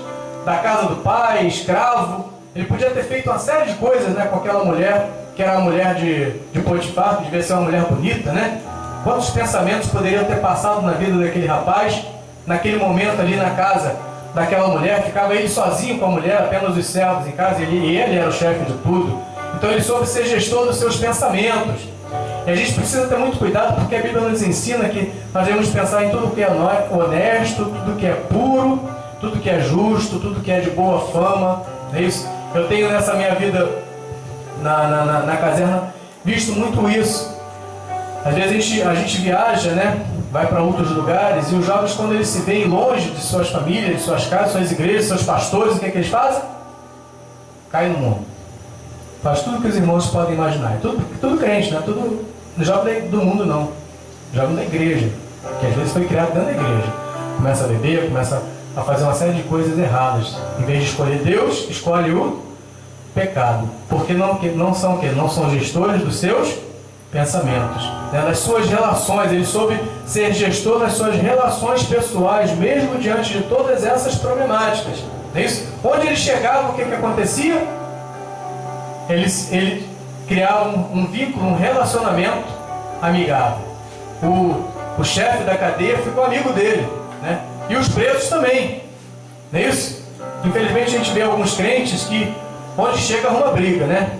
da casa do pai, escravo. Ele podia ter feito uma série de coisas, né, com aquela mulher, que era a mulher de Potifar, que devia ser uma mulher bonita, né? Quantos pensamentos poderiam ter passado na vida daquele rapaz? Naquele momento ali na casa daquela mulher, ficava ele sozinho com a mulher, apenas os servos em casa, e ele era o chefe de tudo. Então ele soube ser gestor dos seus pensamentos. E a gente precisa ter muito cuidado, porque a Bíblia nos ensina que nós devemos pensar em tudo que é honesto, tudo que é puro, tudo que é justo, tudo que é de boa fama, não é isso? Eu tenho nessa minha vida na caserna visto muito isso. Às vezes a gente viaja, né? Vai para outros lugares, e os jovens, quando eles se veem longe de suas famílias, de suas casas, suas igrejas, seus pastores, o que é que eles fazem? Caem no mundo. Faz tudo que os irmãos podem imaginar. Tudo crente, né? Tudo jovem do mundo, não. Jovem da igreja, que às vezes foi criado dentro da igreja. Começa a beber, começa a fazer uma série de coisas erradas. Em vez de escolher Deus, escolhe o pecado. Porque não são o quê? Não são gestores dos seus pensamentos, né? Das suas relações. Ele soube ser gestor das suas relações pessoais, mesmo diante de todas essas problemáticas. Não é isso? Onde ele chegava, o que acontecia? Ele criava um vínculo, um relacionamento amigável. O chefe da cadeia ficou amigo dele, né? E os presos também, não é isso? Infelizmente a gente vê alguns crentes que onde chega arruma briga, né?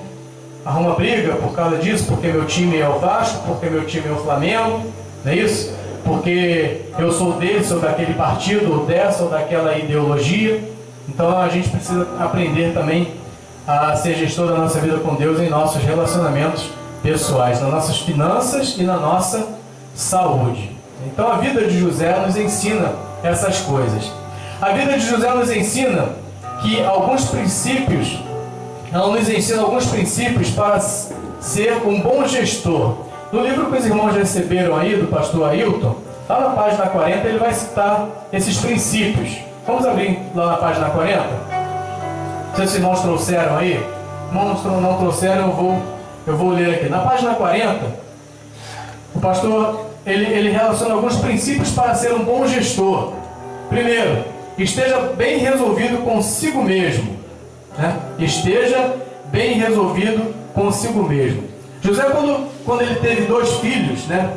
Arruma briga por causa disso, porque meu time é o Vasco, porque meu time é o Flamengo, não é isso? Porque eu sou dele, sou daquele partido, ou dessa ou daquela ideologia. Então a gente precisa aprender também a ser gestor da nossa vida com Deus em nossos relacionamentos pessoais, nas nossas finanças e na nossa saúde. Então a vida de José nos ensina essas coisas. A vida de José nos ensina que alguns princípios, ela nos ensina alguns princípios para ser um bom gestor. No livro que os irmãos receberam aí, do pastor Ailton, lá na página 40, ele vai citar esses princípios. Vamos abrir lá na página 40? Se os irmãos trouxeram aí, irmãos não trouxeram, eu vou ler aqui. Na página 40, o pastor, ele relaciona alguns princípios para ser um bom gestor. Primeiro, esteja bem resolvido consigo mesmo. Né? Esteja bem resolvido consigo mesmo. José, quando ele teve 2 filhos, né?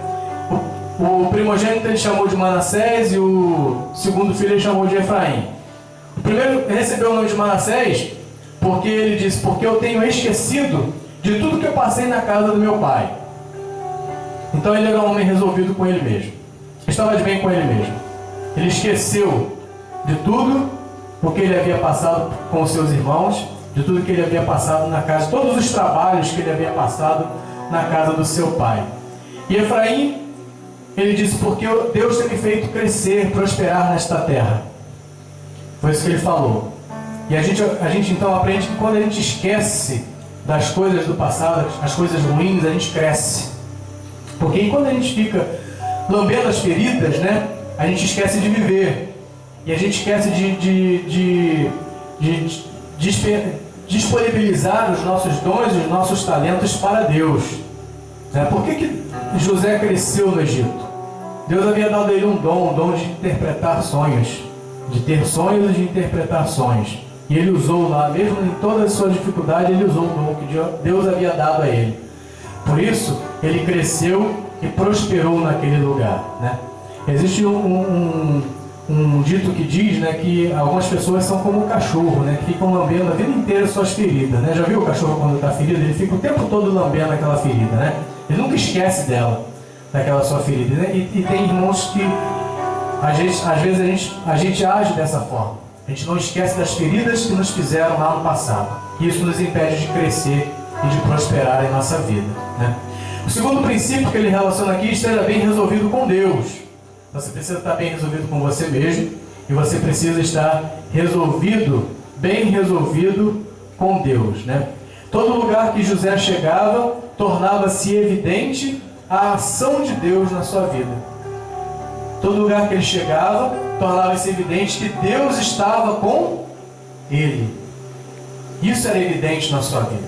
O primogênito ele chamou de Manassés e o segundo filho ele chamou de Efraim. O primeiro recebeu o nome de Manassés porque ele disse: porque eu tenho esquecido de tudo que eu passei na casa do meu pai. Então ele era um homem resolvido com ele mesmo. Estava de bem com ele mesmo. Ele esqueceu de tudo porque ele havia passado com os seus irmãos, de tudo que ele havia passado na casa, todos os trabalhos que ele havia passado na casa do seu pai. E Efraim, ele disse: porque Deus tem me feito crescer, prosperar nesta terra. Foi isso que ele falou. E a gente então aprende que quando a gente esquece das coisas do passado, as coisas ruins, a gente cresce. Porque quando a gente fica lambendo as feridas, né, a gente esquece de viver. E a gente esquece de disponibilizar os nossos dons e os nossos talentos para Deus. Por que José cresceu no Egito? Deus havia dado a ele um dom de interpretar sonhos, de ter sonhos e de interpretar sonhos. E ele usou lá, mesmo em toda a sua dificuldade, ele usou o dom que Deus havia dado a ele. Por isso, ele cresceu e prosperou naquele lugar. Né? Existe um dito que diz, né, que algumas pessoas são como um cachorro, né, que ficam lambendo a vida inteira suas feridas. Né? Já viu o cachorro quando está ferido? Ele fica o tempo todo lambendo aquela ferida. Né? Ele nunca esquece dela, daquela sua ferida. Né? E tem irmãos que, às vezes, a gente age dessa forma. A gente não esquece das feridas que nos fizeram lá no passado. E isso nos impede de crescer e de prosperar em nossa vida. Né? O segundo princípio que ele relaciona aqui: esteja bem resolvido com Deus. Você precisa estar bem resolvido com você mesmo. E você precisa estar resolvido, bem resolvido com Deus. Né? Todo lugar que José chegava, tornava-se evidente a ação de Deus na sua vida. Todo lugar que ele chegava, tornava-se evidente que Deus estava com ele. Isso era evidente na sua vida,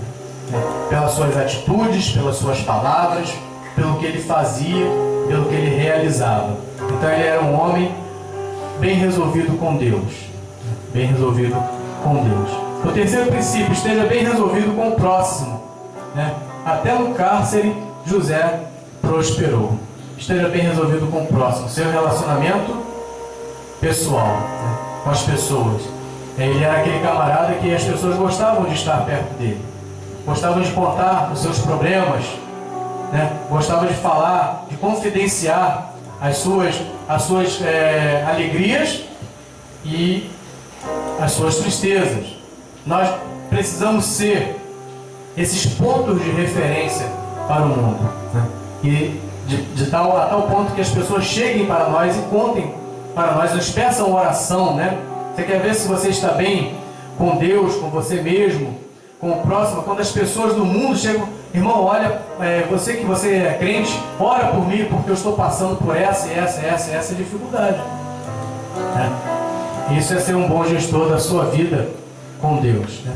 né? Pelas suas atitudes, pelas suas palavras, pelo que ele fazia, pelo que ele realizava. Então ele era um homem bem resolvido com Deus. Bem resolvido com Deus. O terceiro princípio: esteja bem resolvido com o próximo. Né? Até no cárcere, José prosperou. Esteja bem resolvido com o próximo. Seu relacionamento pessoal, né, com as pessoas. Ele era aquele camarada que as pessoas gostavam de estar perto dele. Gostavam de contar os seus problemas. Né? Gostavam de falar, de confidenciar as suas alegrias e as suas tristezas. Nós precisamos ser esses pontos de referência para o mundo. Né? E a tal ponto que as pessoas cheguem para nós e contem para nós, nos peçam oração, né? Você quer ver se você está bem com Deus, com você mesmo, com o próximo? Quando as pessoas do mundo chegam: irmão, olha, você é crente, ora por mim, porque eu estou passando por essa dificuldade. Né? Isso é ser um bom gestor da sua vida com Deus. Né?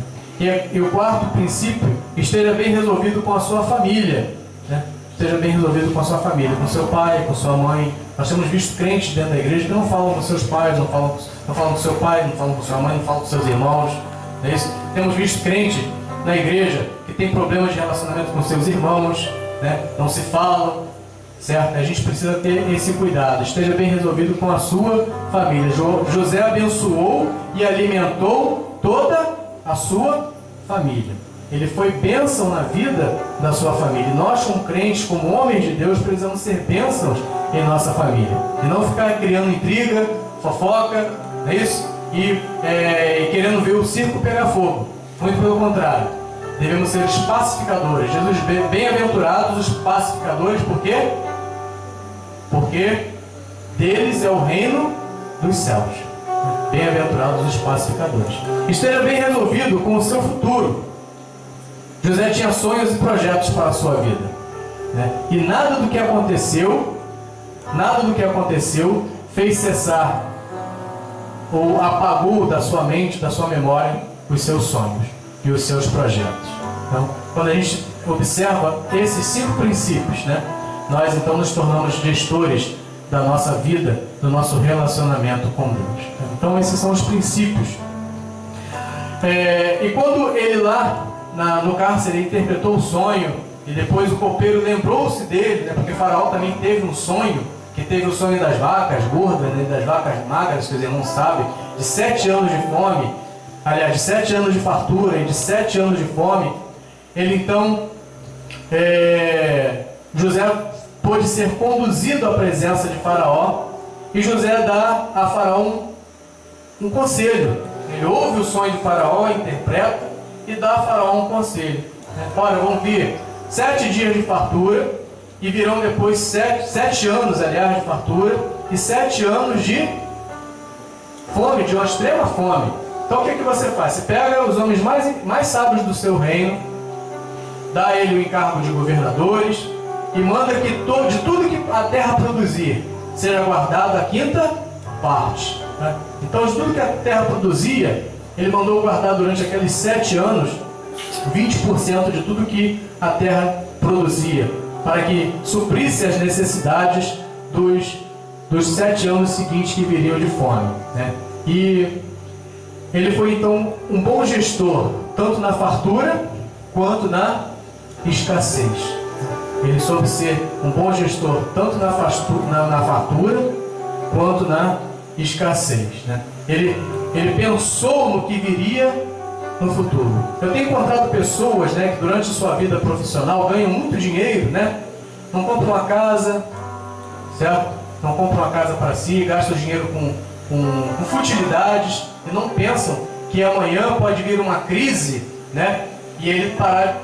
E o quarto princípio: esteja bem resolvido com a sua família. Né? Esteja bem resolvido com a sua família, com seu pai, com sua mãe. Nós temos visto crentes dentro da igreja que não falam com seus pais, não falam com seu pai, não falam com sua mãe, não falam com seus irmãos. Não é isso? Temos visto crente na igreja que tem problemas de relacionamento com seus irmãos, né? Não se falam, certo? A gente precisa ter esse cuidado. Esteja bem resolvido com a sua família. José abençoou e alimentou toda a sua família. Ele foi bênção na vida da sua família. E nós, como crentes, como homens de Deus, precisamos ser bênçãos em nossa família. E não ficar criando intriga, fofoca, não é isso? E querendo ver o circo pegar fogo. Muito pelo contrário. Devemos ser os pacificadores. Jesus, bem-aventurados os pacificadores, por quê? Porque deles é o reino dos céus. Bem-aventurados os pacificadores. Esteja bem resolvido com o seu futuro. José tinha sonhos e projetos para a sua vida, né? E nada do que aconteceu fez cessar ou apagou da sua mente, da sua memória, os seus sonhos e os seus projetos. Então, quando a gente observa esses 5 princípios, né, nós então nos tornamos gestores da nossa vida, do nosso relacionamento com Deus. Então, esses são os princípios. E quando ele lá no cárcere interpretou o sonho, e depois o copeiro lembrou-se dele, né, porque Faraó também teve um sonho, que teve o sonho das vacas gordas, né, das vacas magras, quer dizer, não sabe, de 7 anos de fome, aliás, de 7 anos de fartura e de 7 anos de fome. Ele então, José pôde ser conduzido à presença de Faraó, e José dá a Faraó um conselho. Ele ouve o sonho de Faraó, interpreta e dá a Faraó um conselho. Olha, vão vir 7 dias de fartura, e virão depois 7 anos, aliás, de fartura, e 7 anos de fome, de uma extrema fome. Então o que você faz? Você pega os homens mais sábios do seu reino, dá a ele o encargo de governadores, e manda que de tudo que a terra produzir, seja guardado a 5ª parte. Né? Então de tudo que a terra produzia, ele mandou guardar durante aqueles 7 anos, 20% de tudo que a terra produzia, para que suprisse as necessidades dos 7 anos seguintes que viriam de fome, né? E ele foi então um bom gestor, tanto na fartura quanto na escassez. Ele soube ser um bom gestor, tanto na fartura quanto na escassez, né? Ele pensou no que viria no futuro. Eu tenho encontrado pessoas, né, que durante sua vida profissional ganham muito dinheiro, né? Não compram uma casa, certo? Não compram uma casa para si, gastam dinheiro com futilidades e não pensam que amanhã pode vir uma crise, né? E ele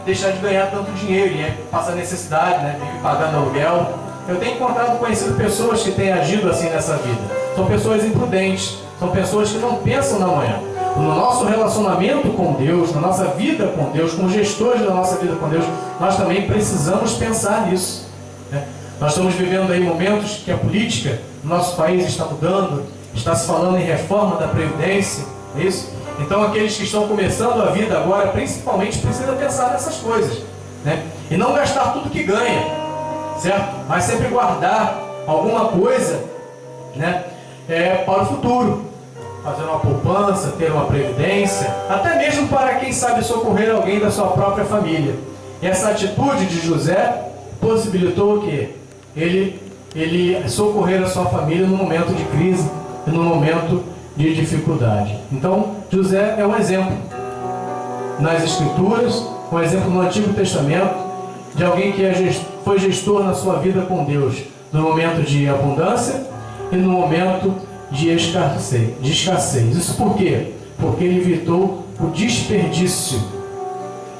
deixar de ganhar tanto dinheiro e passar necessidade, né? Vive pagando aluguel. Eu tenho conhecido pessoas que têm agido assim nessa vida. São pessoas imprudentes, são pessoas que não pensam na manhã. No nosso relacionamento com Deus, na nossa vida com Deus, como gestores da nossa vida com Deus, nós também precisamos pensar nisso, né? Nós estamos vivendo aí momentos que a política no nosso país está mudando, está se falando em reforma da Previdência, é isso? Então aqueles que estão começando a vida agora, principalmente, precisam pensar nessas coisas, né? E não gastar tudo que ganha, certo? Mas sempre guardar alguma coisa, né, para o futuro. Fazer uma poupança, ter uma previdência, até mesmo para quem sabe socorrer alguém da sua própria família. E essa atitude de José possibilitou o quê? Ele socorrer a sua família no momento de crise e no momento de dificuldade. Então, José é um exemplo nas Escrituras, um exemplo no Antigo Testamento, de alguém que foi gestor na sua vida com Deus, no momento de abundância e no momento de escassez. Isso por quê? Porque ele evitou o desperdício,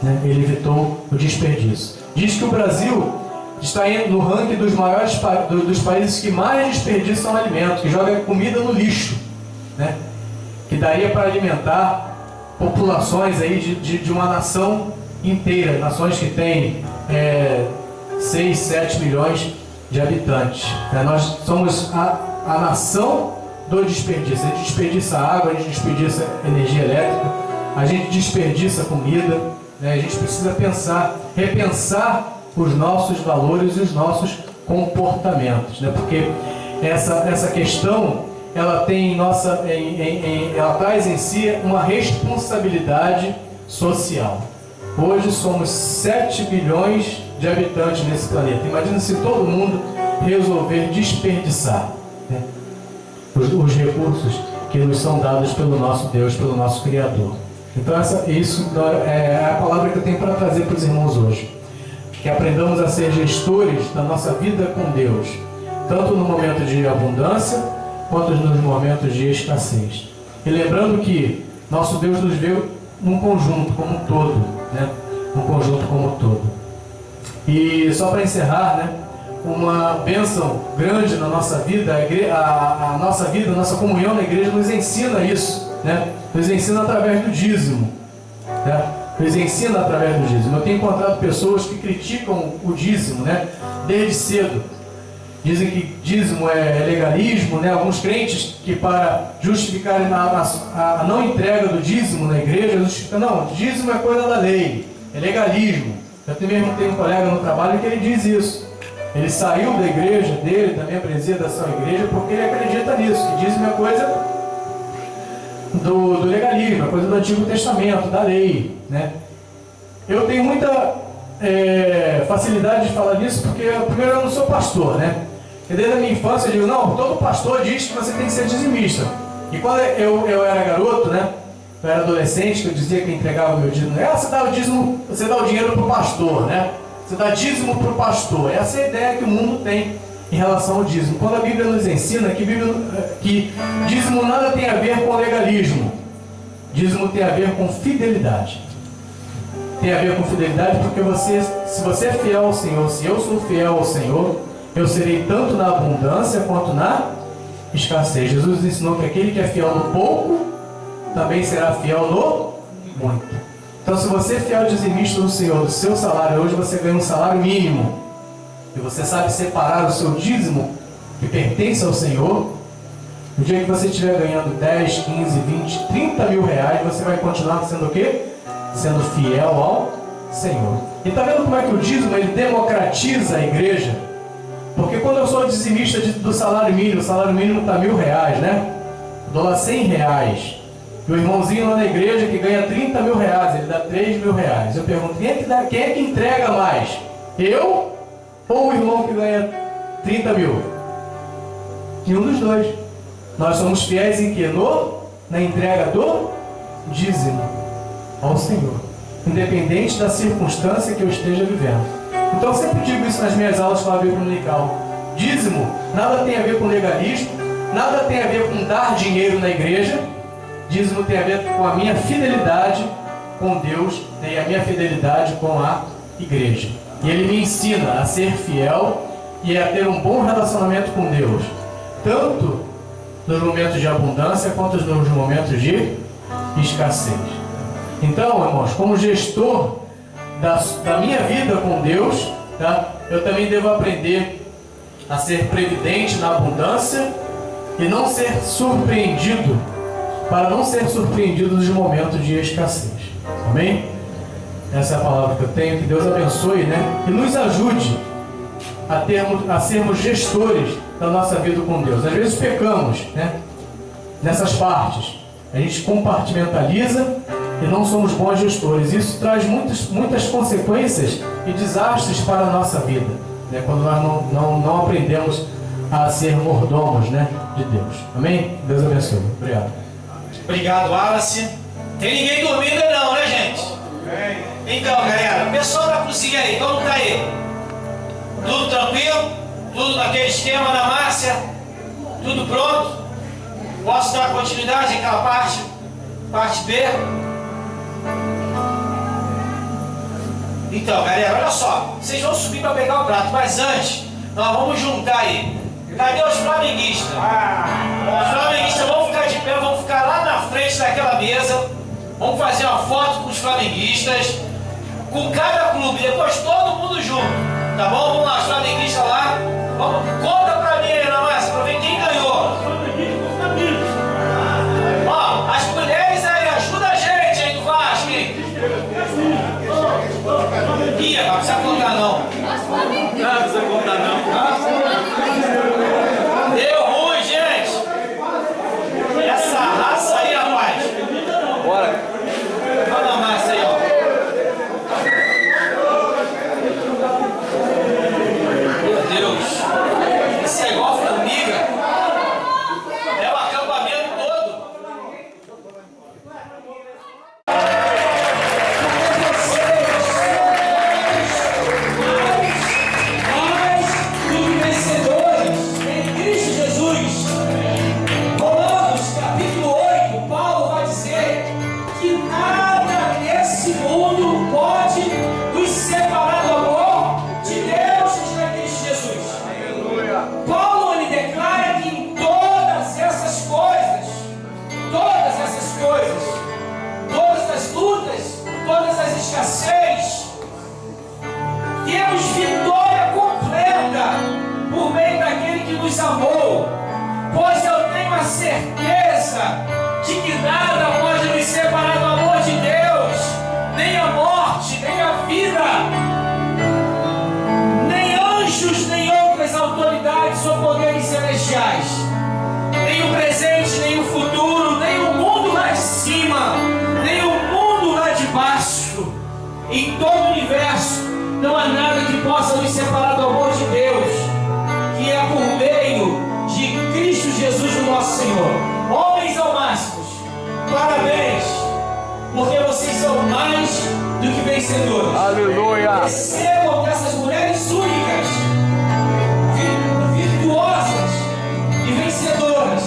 né? Ele evitou o desperdício. Diz que o Brasil está no ranking dos maiores dos países que mais desperdiçam alimentos, que joga comida no lixo, né? Que daria para alimentar populações aí de uma nação inteira, nações que têm 6, 7 milhões de habitantes. Nós somos a nação do desperdício. A gente desperdiça água, a gente desperdiça energia elétrica, a gente desperdiça comida, né? A gente precisa repensar os nossos valores e os nossos comportamentos, né? Porque essa questão ela traz em si uma responsabilidade social. Hoje somos 7 bilhões de habitantes nesse planeta. Imagina se todo mundo resolver desperdiçar, né, os recursos que nos são dados pelo nosso Deus, pelo nosso Criador. Então isso é a palavra que eu tenho para trazer para os irmãos hoje. Que aprendamos a ser gestores da nossa vida com Deus, tanto no momento de abundância, quanto nos momentos de escassez. E lembrando que nosso Deus nos num conjunto como um todo, né? Um conjunto como um todo. E só para encerrar, né? Uma bênção grande na nossa vida, a nossa vida, a nossa comunhão na igreja nos ensina isso, né? Nos ensina através do dízimo, né? Nos ensina através do dízimo. Eu tenho encontrado pessoas que criticam o dízimo, né? Desde cedo. Dizem que dízimo é legalismo, né? Alguns crentes que, para justificarem a não entrega do dízimo na igreja, justificam, não, dízimo é coisa da lei, é legalismo. Eu mesmo tenho um colega no trabalho que ele diz isso. Ele saiu da igreja dele, da minha presença da sua igreja, porque ele acredita nisso, que dízimo é coisa do legalismo, é coisa do Antigo Testamento, da lei, né? Eu tenho muita facilidade de falar nisso, porque primeiro eu não sou pastor, né? E desde a minha infância eu digo, não, todo pastor diz que você tem que ser dizimista. E quando eu era garoto, né? Eu era adolescente, que eu dizia que entregava o meu dízimo. Você dá o dízimo, você dá o dinheiro para o pastor, né? Você dá dízimo para o pastor. Essa é a ideia que o mundo tem em relação ao dízimo. Quando a Bíblia nos ensina que dízimo nada tem a ver com legalismo. Dízimo tem a ver com fidelidade. Tem a ver com fidelidade porque se você é fiel ao Senhor, se eu sou fiel ao Senhor, eu serei tanto na abundância quanto na escassez. Jesus ensinou que aquele que é fiel no pouco, também será fiel no muito. Então, se você é fiel dizimista do Senhor, do seu salário, hoje você ganha um salário mínimo, e você sabe separar o seu dízimo, que pertence ao Senhor, no dia que você estiver ganhando 10, 15, 20, 30 mil reais, você vai continuar sendo o quê? Sendo fiel ao Senhor. E está vendo como é que o dízimo ele democratiza a igreja? Porque quando eu sou dizimista do salário mínimo, o salário mínimo está R$1.000, né? Eu dou lá R$100. E o irmãozinho lá na igreja que ganha 30 mil reais, ele dá 3 mil reais. Eu pergunto, quem é que entrega mais? Eu ou o irmão que ganha 30 mil? Nenhum dos dois. Nós somos fiéis em quê? Na entrega do dízimo ao Senhor, independente da circunstância que eu esteja vivendo. Então eu sempre digo isso nas minhas aulas com a Bíblia Dominical. Dízimo nada tem a ver com legalismo, nada tem a ver com dar dinheiro na igreja. Dízimo tem a ver com a minha fidelidade com Deus e a minha fidelidade com a igreja. E ele me ensina a ser fiel e a ter um bom relacionamento com Deus, tanto nos momentos de abundância quanto nos momentos de escassez. Então, irmãos, como gestor da minha vida com Deus, tá? Eu também devo aprender a ser previdente na abundância e não ser surpreendido, para não ser surpreendido nos momentos de escassez. Amém? Essa é a palavra que eu tenho. Que Deus abençoe, né? E nos ajude a sermos gestores da nossa vida com Deus. Às vezes pecamos, né? Nessas partes. A gente compartimentaliza e não somos bons gestores. Isso traz muitas consequências e desastres para a nossa vida, né? Quando nós não aprendemos a ser mordomos, né? De Deus. Amém? Deus abençoe. Obrigado. Obrigado, Wallace. Tem ninguém dormindo não, né, gente? Então, galera, o pessoal da cozinha aí, como tá aí? Tudo tranquilo? Tudo naquele esquema da Márcia? Tudo pronto? Posso dar continuidade àquela parte B? Então, galera, olha só. Vocês vão subir para pegar o prato, mas antes, nós vamos juntar aí. Cadê os flamenguistas? Os flamenguistas vão ficar de pé, vão ficar lá na frente daquela mesa. Vamos fazer uma foto com os flamenguistas, com cada clube, depois todo mundo junto. Tá bom? Vamos lá, os flamenguistas lá. Vamos, conta pra mim aí, Ana Márcia, pra ver quem ganhou. Ó, as mulheres aí, ajuda a gente aí do Vasco, hein? Ih, não precisa contar não. Não precisa contar não. Deu ruim, gente. Essa raça aí, rapaz. Bora. Olha a massa aí, ó. Meu Deus. Esse aí certeza de que nada pode nos separar do amor de Deus, nem a morte, nem a vida, nem anjos, nem outras autoridades ou poderes celestiais, nem o presente, nem o futuro, nem o mundo lá de cima, nem o mundo lá de baixo. Em todo o universo não há nada que possa nos separar do amor de Deus, que é por meio de Cristo Jesus, o nosso Senhor. Homens almácimos, parabéns, porque vocês são mais do que vencedores. Aleluia! Recebam dessas mulheres únicas, virtuosas e vencedoras,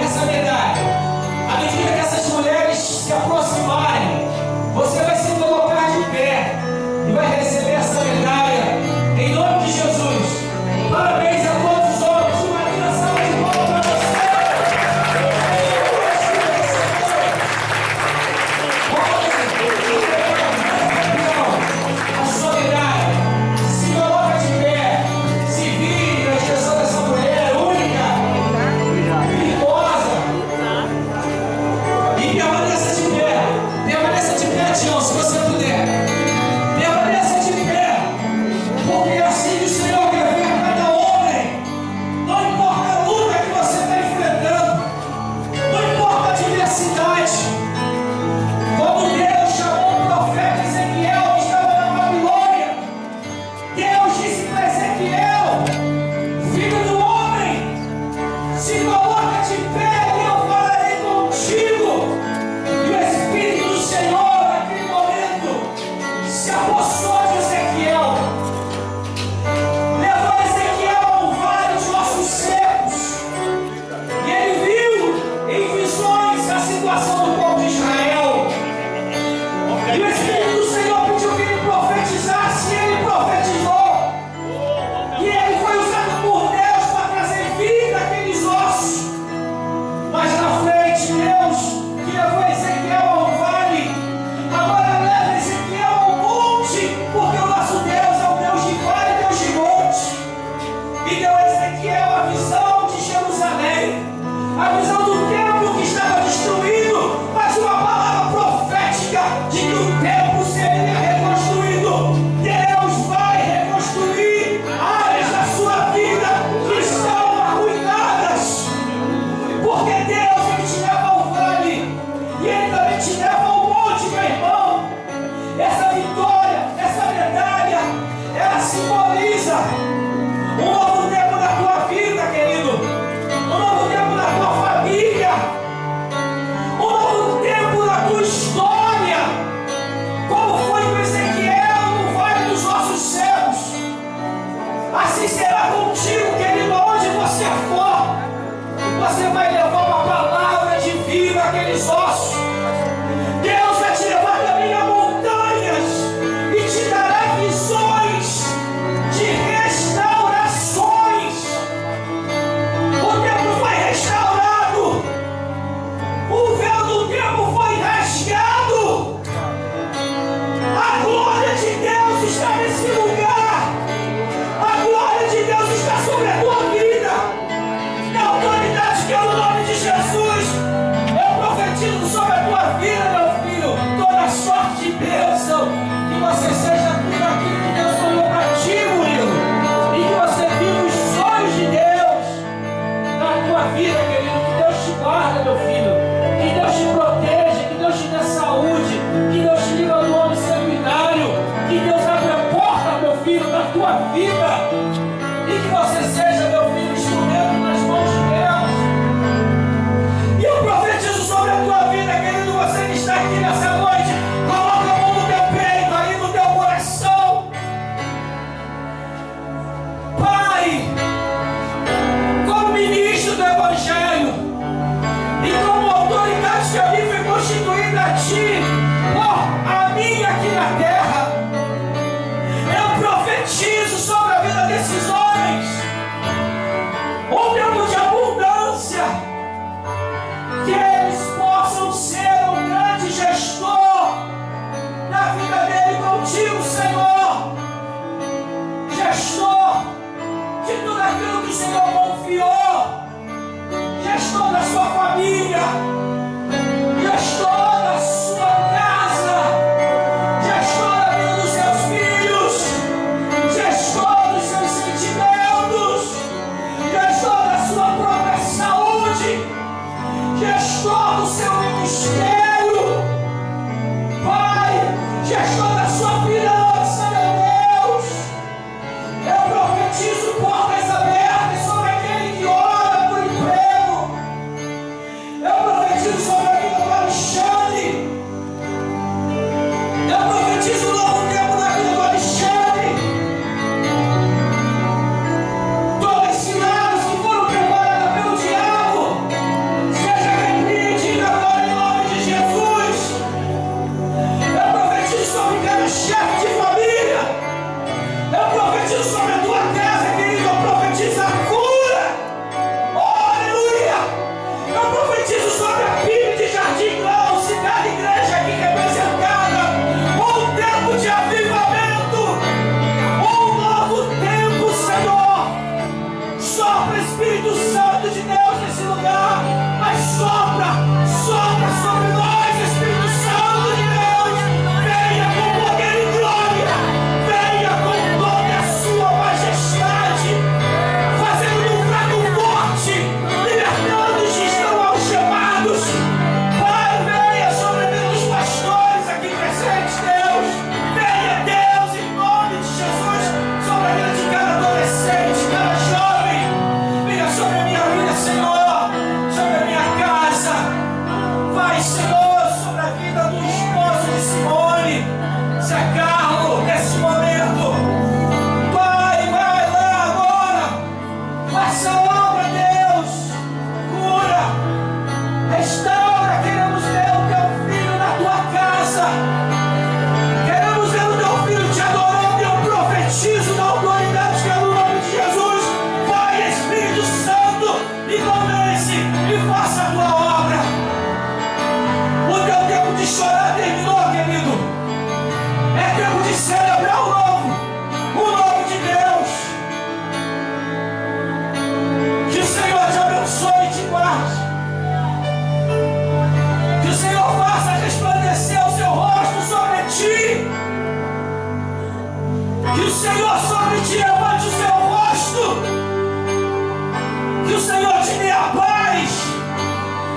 essa medalha. À medida que essas mulheres se aproximarem, você vai se colocar de pé e vai receber essa medalha em nome de Jesus. Parabéns a todos os homens. Uma linda salva de palmas para você. A sua medalha. Se coloca de pé. Se vire na direção dessa mulher única, virtuosa. E permaneça de pé. Permaneça de pé, Tião, se você puder. Permaneça de pé. Porque é assim que o Senhor quer ver cada homem. Não importa a luta que você está enfrentando. Não importa a adversidade. Como Deus chamou o profeta Ezequiel que estava na Babilônia. Deus disse para Ezequiel: filho do homem, se coloca de pé e eu falarei contigo. E o Espírito do Senhor, naquele momento, se apossou de Ezequiel. Levou Ezequiel a um vale de ossos secos. E ele viu em visões a situação do povo de Israel. E o Espírito do Senhor pediu que ele profetizasse, e ele profetizou. E ele foi usado por Deus para trazer vida àqueles ossos. Mas na frente, Deus, que levou Ezequiel ao vale, agora leva Ezequiel ao monte, porque o nosso Deus é o Deus de vale e Deus de monte. E deu a Ezequiel a visão de Jerusalém, a visão do templo que estava destruído, mas uma palavra profética de que o templo seria reconstruído. Deus vai reconstruir áreas da sua vida que estão arruinadas. Porque Deus, Ele te leva ao vale e Ele também te leva ao monte, meu irmão. Essa vitória, essa medalha, ela simboliza um novo tempo na tua vida, querido. Um novo tempo na tua família. Um novo tempo na tua história. Como foi com Ezequiel no vale dos ossos secos. Assim será contigo, querido, aonde você for. Você vai levar uma palavra de vida àqueles ossos. Deus vai te levar também a montanhas e te dará visões de restaurações. O templo foi restaurado. O véu do templo foi rasgado. A glória de Deus está nesse lugar. A glória de Deus está sobre a tua vida. Na autoridade que é o nome de Jesus, eu profetizo ministério. Pai, gestor da sua finança, meu Deus. Eu profetizo portas abertas sobre aquele que ora por emprego. Eu profetizo sobre a vida do Alexandre. Eu profetizo um novo tempo na vida do Alexandre. Todas as ciladas que foram preparadas pelo diabo, seja repreendida agora em nome de Jesus. Eu profetizo sobre cada chefe de família. Eu profetizo sobre a tua casa, querido. Eu profetizo a cura. Oh, aleluia. Eu profetizo sobre a PIB de Jardim Grão, cidade igreja aqui representada. Um tempo de avivamento. Um novo tempo, Senhor. Sopra, Espírito Santo de Deus nesse lugar. Mas sopra sobre nós, Espírito Santo de Deus. Venha com poder e glória. Venha com toda a sua majestade. Fazendo um fraco forte. Libertando os que estão algemados. Pai, venha sobre a vida dos pastores aqui presentes, Deus. Venha, Deus, em nome de Jesus, sobre a vida de cada adolescente, cada jovem. Venha sobre a minha vida, Senhor, sobre a minha casa. Vai, Senhor, sobre a vida do esposo de Simone, Zé Carlos, nesse momento. Pai, vai lá agora. Faça a obra, Deus. Cura. Restaura. Queremos ver o teu filho na tua casa. Queremos ver o teu filho te adorando. Eu profetizo na autoridade que é no nome de Jesus. Vai, Espírito Santo, me convence e faça a tua obra. O teu tempo de chorar terminou, querido. É tempo de celebrar o novo de Deus. Que o Senhor te abençoe e te guarde. Que o Senhor faça resplandecer o seu rosto sobre ti. Que o Senhor sobre ti levante o seu rosto. Que o Senhor te dê a paz.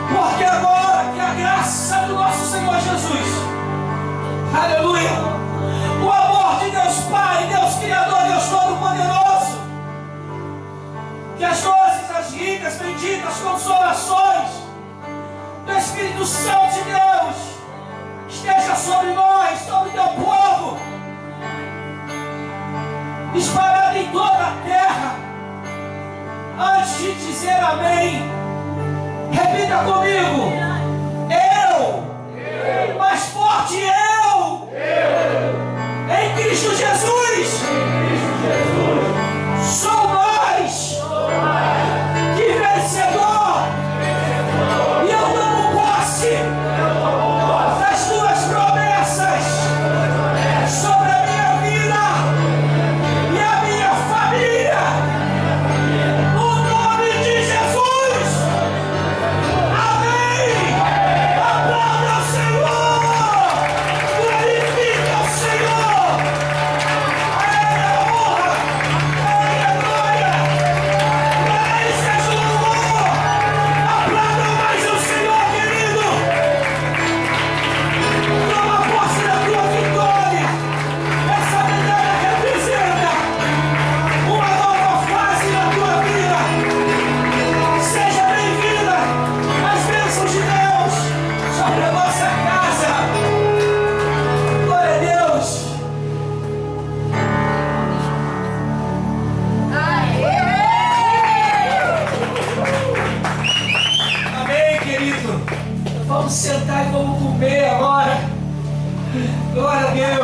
Porque agora que a graça do nosso Senhor Jesus, aleluia, o amor de Deus Pai, Deus Criador, Deus Todo-Poderoso, que as doces, as ricas, benditas consolações do Espírito Santo de Deus esteja sobre nós, sobre teu povo, espalhado em toda a terra. Antes de dizer amém, repita comigo: eu, mais forte eu, em Cristo Jesus, sou mais que vencedor, e eu tomo posse das tuas promessas sobre a minha vida e a minha família, no nome de Jesus. Amém. Aplauda ao Senhor, glorifica ao Senhor. A Ele a honra, a Ele a glória, a Ele seja o louvor. Aplauda mais ao Senhor, querido. Toma posse da tua vitória. Essa medalha representa uma nova fase na tua vida. Seja bem-vinda às bênçãos de Deus sobre a nossa casa. Glória a Deus. Amém, querido. Vamos sentar e vamos comer agora. Glória a Deus.